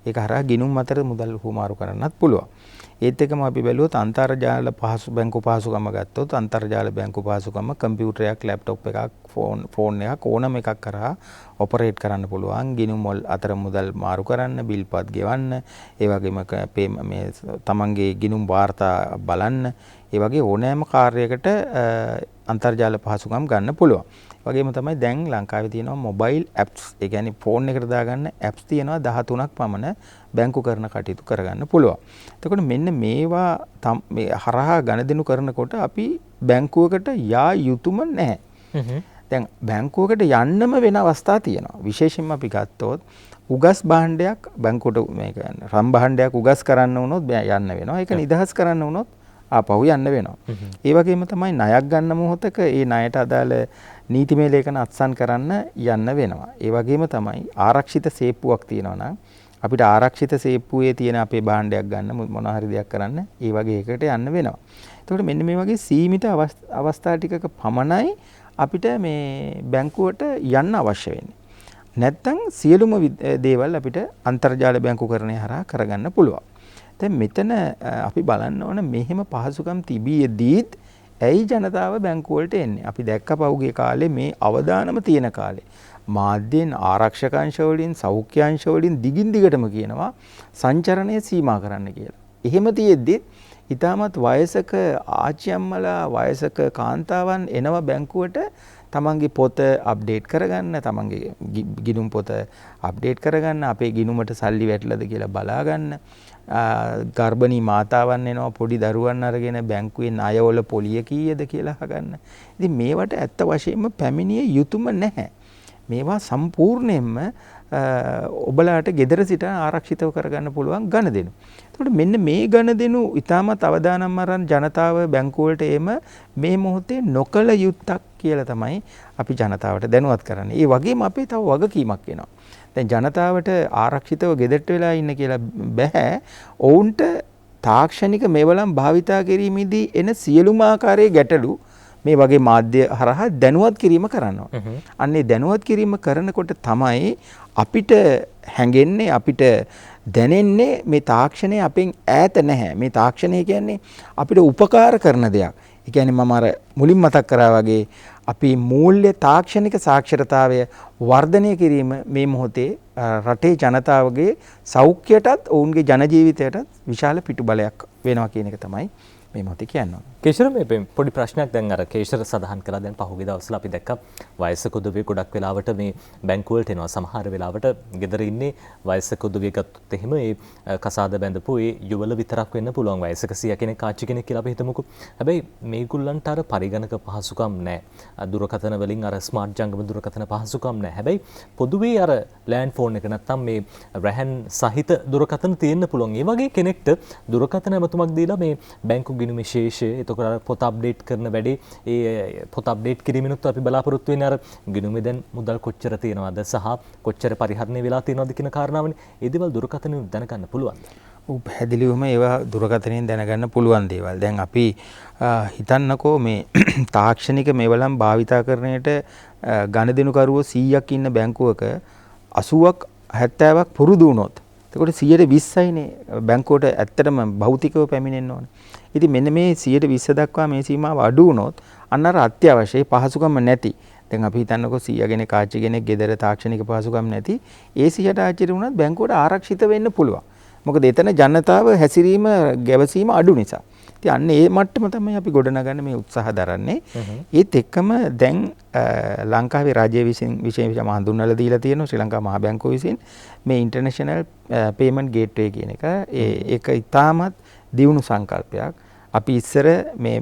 ඒක හරහා ගිණුම් අතර මුදල් හුමාරු කරන්නත් පුළුවන්. ඒත් එක්කම අපි බැලුවොත් අන්තර්ජාල බැංකු පහසුකම ගත්තොත් අන්තර්ජාල බැංකු පහසුකම කම්පියුටරයක් ලැප්ටොප් එකක් ෆෝන් එකක් ඕනම එකක් කරා ඔපරේට් කරන්න පුළුවන්. ගිණුම් වල අතර මුදල් මාරු කරන්න, බිල්පත් ගෙවන්න, ඒ වගේම මේ තමන්ගේ ගිණුම් වාර්තා බලන්න, ඒ වගේ ඕනෑම කාර්යයකට අන්තර්ජාල පහසුකම් ගන්න පුළුවන්. වගේම තමයි දැන් ලංකාවේ තියෙනවා මොබයිල් ඇප්ස්. ඒ කියන්නේ ෆෝන් එකට දාගන්න ඇප්ස් තියෙනවා 13ක් පමණ බැංකු කරන කටයුතු කරගන්න පුළුවන්. එතකොට මෙන්න මේවා මේ හරහා ගණදෙනු කරනකොට අපි බැංකුවකට යා යුතුම නැහැ. දැන් බැංකුවකට යන්නම වෙන අවස්ථා තියෙනවා. විශේෂයෙන්ම අපි ගත්තොත් උගස් භාණ්ඩයක් බැංකුවට මේක රම් භාණ්ඩයක් උගස් කරන්න වුණොත් යන්න වෙනවා. ඒක නිදහස් කරන්න වුණොත් ආපහු යන්න වෙනවා. ඒ වගේම තමයි ණයක් ගන්න මොහොතක ඒ ණයට අදාළ නීතිමය ලේඛන අත්සන් කරන්න යන්න වෙනවා. ඒ වගේම තමයි ආරක්ෂිත සේප්පුවක් තියෙනවා නම් අපිට ආරක්ෂිත සේප්පුවේ තියෙන අපේ භාණ්ඩයක් ගන්න මොන හරි දෙයක් කරන්න ඒ වගේ එකකට යන්න වෙනවා. එතකොට මෙන්න මේ වගේ සීමිත අවස්ථා ටිකක පමණයි අපිට මේ බැංකුවට යන්න අවශ්‍ය වෙන්නේ. නැත්තම් සියලුම දේවල් අපිට අන්තර්ජාල බැංකුකරණය හරහා කරගන්න පුළුවන්. දැන් මෙතන අපි බලන්න ඕන මෙහෙම පහසුකම් තිබියදීත් ඇයි ජනතාව බැංකු වලට එන්නේ? අපි දැක්ක පහුගිය කාලේ මේ අවදානම තියෙන කාලේ මාධ්‍යෙන් ආරක්ෂක අංශ වලින් සෞඛ්‍ය අංශ වලින් දිගින් දිගටම කියනවා සංචරණය සීමා කරන්න කියලා. එහෙම තියෙද්දි ඊටමත් වයසක ආච්චි අම්මලා වයසක කාන්තාවන් එනවා බැංකුවට තමන්ගේ පොත අප්ඩේට් කරගන්න, තමන්ගේ ගිණුම් පොත අප්ඩේට් කරගන්න, අපේ ගිණුමට සල්ලි වැටලද කියලා බලාගන්න. ගර්භණී මාතාවන් එනවා පොඩි දරුවන් අරගෙන බැංකුවේ ණයවල පොලිය කීයද කියලා අහගන්න. ඉතින් මේවට ඇත්ත වශයෙන්ම පැමිණිය යුතුම නැහැ. මේවා සම්පූර්ණයෙන්ම ඔබලාට gedara සිට ආරක්ෂිතව කරගන්න පුළුවන් ගණදෙනු. එතකොට මෙන්න මේ ගණදෙනු ඊටමත් අවදානම් අරන් ජනතාව බැංකුව වලට එම මේ මොහොතේ නොකල යුත්තක් කියලා තමයි අපි ජනතාවට දැනුවත් කරන්නේ. ඒ වගේම අපේ තව වගකීමක් වෙනවා. දැන් ජනතාවට ආරක්ෂිතව ගෙදරට වෙලා ඉන්න කියලා බෑ. ඔවුන්ට තාක්ෂණික මේවලම් භාවිතා කිරීමේදී එන සියලුම ආකාරයේ ගැටලු මේ වගේ මාධ්‍ය හරහා දැනුවත් කිරීම කරනවා. අන්නේ දැනුවත් කිරීම කරනකොට තමයි අපිට හැඟෙන්නේ, අපිට දැනෙන්නේ මේ තාක්ෂණය අපෙන් ඈත නැහැ. මේ තාක්ෂණය කියන්නේ අපිට උපකාර කරන දෙයක්. ඒ කියන්නේ මම අර මුලින් මතක් කරා වගේ අපි මූල්‍ය තාක්ෂණික සාක්ෂරතාවය වර්ධනය කිරීම මේ මොහොතේ රටේ ජනතාවගේ සෞඛ්‍යයටත් ඔවුන්ගේ ජන ජීවිතයටත් විශාල පිටුබලයක් වෙනවා කියන එක තමයි මේ මොහොතේ කියන්නේ. කේශර මේ පොඩි ප්‍රශ්නයක් දැන් අර කේශර සඳහන් කළා දැන් පහුගිය දවස්වල අපි දැක්කා වයසක උදවිය ගොඩක් වෙලාවට මේ බැංකුව වලට එනවා සමහර වෙලාවට ගෙදර ඉන්නේ වයසක උදවිය ගත්තොත් එහෙම ඒ කසාද බැඳපු ඒ යුවල විතරක් වෙන්න පුළුවන් වයසක සියා කෙනෙක් ආච්චි කෙනෙක් කියලා අපි හිතමුකෝ. හැබැයි මේගොල්ලන්ට අර පරිගණක පහසුකම් නැහැ. දුරකථන වලින් අර ස්මාර්ට් ජංගම දුරකථන පහසුකම් නැහැ. හැබැයි පොදුවේ අර ලෑන්ඩ් ෆෝන් එක නැත්තම් මේ රැහන් සහිත දුරකථන තියෙන්න පුළුවන්. ඒ වගේ කෙනෙක්ට දුරකථන ඇමතුමක් දීලා මේ බැංකු ගිණුමේ ශේෂය එතකොට පොත අප්ඩේට් කරන වැඩේ ඒ පොත අප්ඩේට් කිරීමෙනුත් අපි බලාපොරොත්තු වෙන්නේ අර ගිණුමේ දැන් මුදල් කොච්චර තියෙනවද සහ කොච්චර පරිහරණය වෙලා තියෙනවද කියන කාරණාවනේ. ඒ දේවල් දුරකථනෙන් දැනගන්න පුළුවන්ද? ඔව් පැහැදිලිවම ඒවා දුරකථනයෙන් දැනගන්න පුළුවන් දේවල්. දැන් අපි හිතන්නකෝ මේ තාක්ෂණික මේවලම් භාවිතා කරන්නට ගණදෙනුකරුවෝ 100ක් ඉන්න බැංකුවක 80ක් 70ක් පුරුදු වුණොත් එතකොට 120යිනේ බැංකුවට ඇත්තටම භෞතිකව පැමිණෙන්න ඕනේ. ඉතින් මෙන්න මේ 120 දක්වා මේ සීමාව අඩු වුණොත් අන්න අර අත්‍යවශ්‍ය පහසුකම් නැති. දැන් අපි හිතන්නකෝ 100 කෙනෙක් ආච්චි කෙනෙක් ගෙදර තාක්ෂණික පහසුකම් නැති. ඒ 100ට ආච්චිට වුණත් බැංකුවට ආරක්ෂිත වෙන්න පුළුවන්. මොකද එතන ජනතාව හැසිරීම ගැවසීම අඩු නිසා. ඉතින් අන්න ඒ මට්ටම තමයි අපි ගොඩනගන්න මේ උත්සාහ දරන්නේ. ඒත් එක්කම දැන් ලංකාවේ රාජ්‍ය විසින් විශේෂම හඳුන්වලා දීලා තියෙනවා ශ්‍රී ලංකා මහා බැංකුව විසින් මේ ඉන්ටර්නැෂනල් පේමන්ට් ගේට්වේ කියන එක. ඒක ඉතාමත් දියුණු සංකල්පයක්. අපි ඉස්සර මේ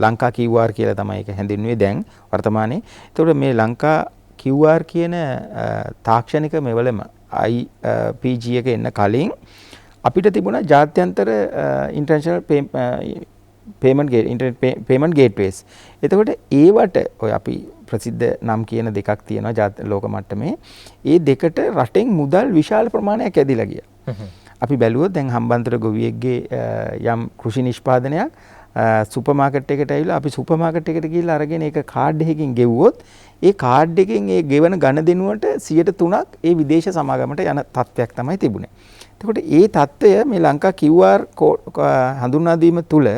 ලංකා QR කියලා තමයි ඒක හැඳින්වුවේ දැන් වර්තමානයේ. ඒතකොට මේ ලංකා QR කියන තාක්ෂණික මෙවලම IPG එක එන්න කලින් අපිට තිබුණා ජාත්‍යන්තර ඉන්ටර්නැෂනල් පේමන්ට් ගේට්වේස්. එතකොට ඒවට ඔය අපි ප්‍රසිද්ධ නම් කියන දෙකක් තියෙනවා ලෝක මට්ටමේ. ඒ දෙකට රටෙන් මුදල් විශාල ප්‍රමාණයක් ඇදිලා ගියා. අපි බැලුවොත් දැන් හම්බන්තොට ගොවියෙක්ගේ යම් කෘෂි නිෂ්පාදනයක් සුපර් මාකට් එකට ඇවිල්ලා අපි සුපර් මාකට් එකට ගිහිල්ලා අරගෙන ඒක කාඩ් එකකින් ගෙවුවොත් ඒ කාඩ් එකෙන් ඒ ගෙවන ගණදෙනුවට 3% ඒ විදේශ සමාගමට යන තත්ත්වයක් තමයි තිබුණේ. එතකොට ඒ தত্ত্বය මේ ලංකා QR හඳුන්වා දීම තුල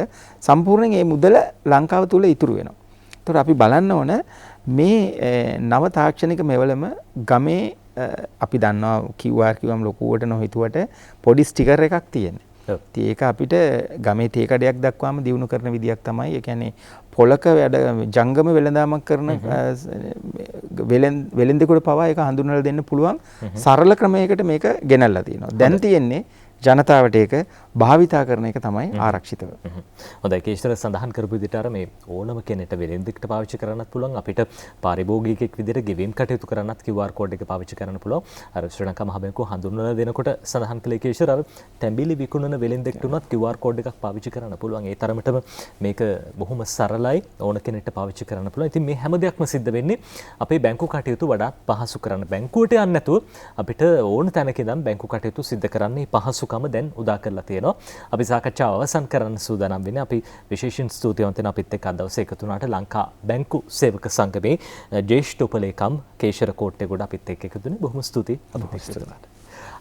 සම්පූර්ණයෙන් ඒ මුදල ලංකාව තුල ඉතුරු වෙනවා. එතකොට අපි බලන්න ඕන මේ නව තාක්ෂණික මෙවලම ගමේ අපි දන්නවා QR කිව්වම ලොකුවට නොහිතුවට පොඩි ස්ටිකර් එකක් තියෙනවා. ඉතින් ඒක අපිට ගමේ තේ කඩයක් දක්වාම දිනු කරන විදියක් තමයි. ඒ කියන්නේ පොලක වැඩ ජංගම වෙළඳාමක් කරන වෙළෙන්දෙකුට පවා ඒක හඳුන්වලා දෙන්න පුළුවන් සරල ක්‍රමයකට මේක ගෙනල්ලා තියෙනවා. දැන් තියෙන්නේ ජනතාවට ඒක භාවිතා කරන එක තමයි ආරක්ෂිතව. හොඳයි කේෂ්ඨර සඳහන් කරපු විදිහට අර මේ ඕනම කෙනෙක්ට වෙළෙන්දෙක්ට පාවිච්චි කරන්නත් පුළුවන් අපිට පාරිභෝගිකයෙක් විදිහට ගෙවීම් කටයුතු කරන්නත් QR කෝඩ් එක පාවිච්චි කරන්න පුළුවන්. අර ශ්‍රී ලංකා මහ බැංකුව හඳුන්වලා දෙනකොට සඳහන් කළේ කේෂ්ඨර අර තැඹිලි විකුණන වෙළෙන්දෙක්ට උනත් QR කෝඩ් එකක් පාවිච්චි කරන්න පුළුවන්. ඒ තරමටම මේක බොහොම සරලයි ඕන කෙනෙක්ට පාවිච්චි කරන්න පුළුවන්. ඉතින් මේ හැම දෙයක්ම සිද්ධ වෙන්නේ අපේ බැංකු කටයුතු වඩාත් පහසු කරන්න. බැංකුවට යන්නේ නැතුව අපිට ඕන තැනක ඉඳන් බැංකු කටයුතු සිද්ධ කරන්නේ පහසුකම දැන් උදා කරලා තියෙනවා. අපි සාකච්ඡාව අවසන් කරන්න සූදානම් වෙන්නේ. අපි විශේෂයෙන් ස්තුතිවන්ත වෙන අපිත් එක්ක අද දවසේ එකතු වුණාට ලංකා බැංකු සේවක සංගමේ ජ්‍යෙෂ්ඨ උපලේකම් කේෂර කෝට්ටේගොඩ අපිත් එක්ක එකතු වෙන්නේ. බොහොම ස්තුතියි අපිත් එක්ක එකතු වුණාට.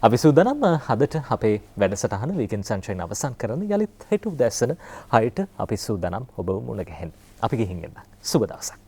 අපි සූදානම් අදට අපේ වැඩසටහන වීකෙන්ඩ් සන්ෂයින් අවසන් කරන්න. යලිත් හෙට උදෑසන 6ට අපි සූදානම් ඔබව මුණ ගැහෙන්න. අපි ගිහින් එන්න. සුබ දවසක්.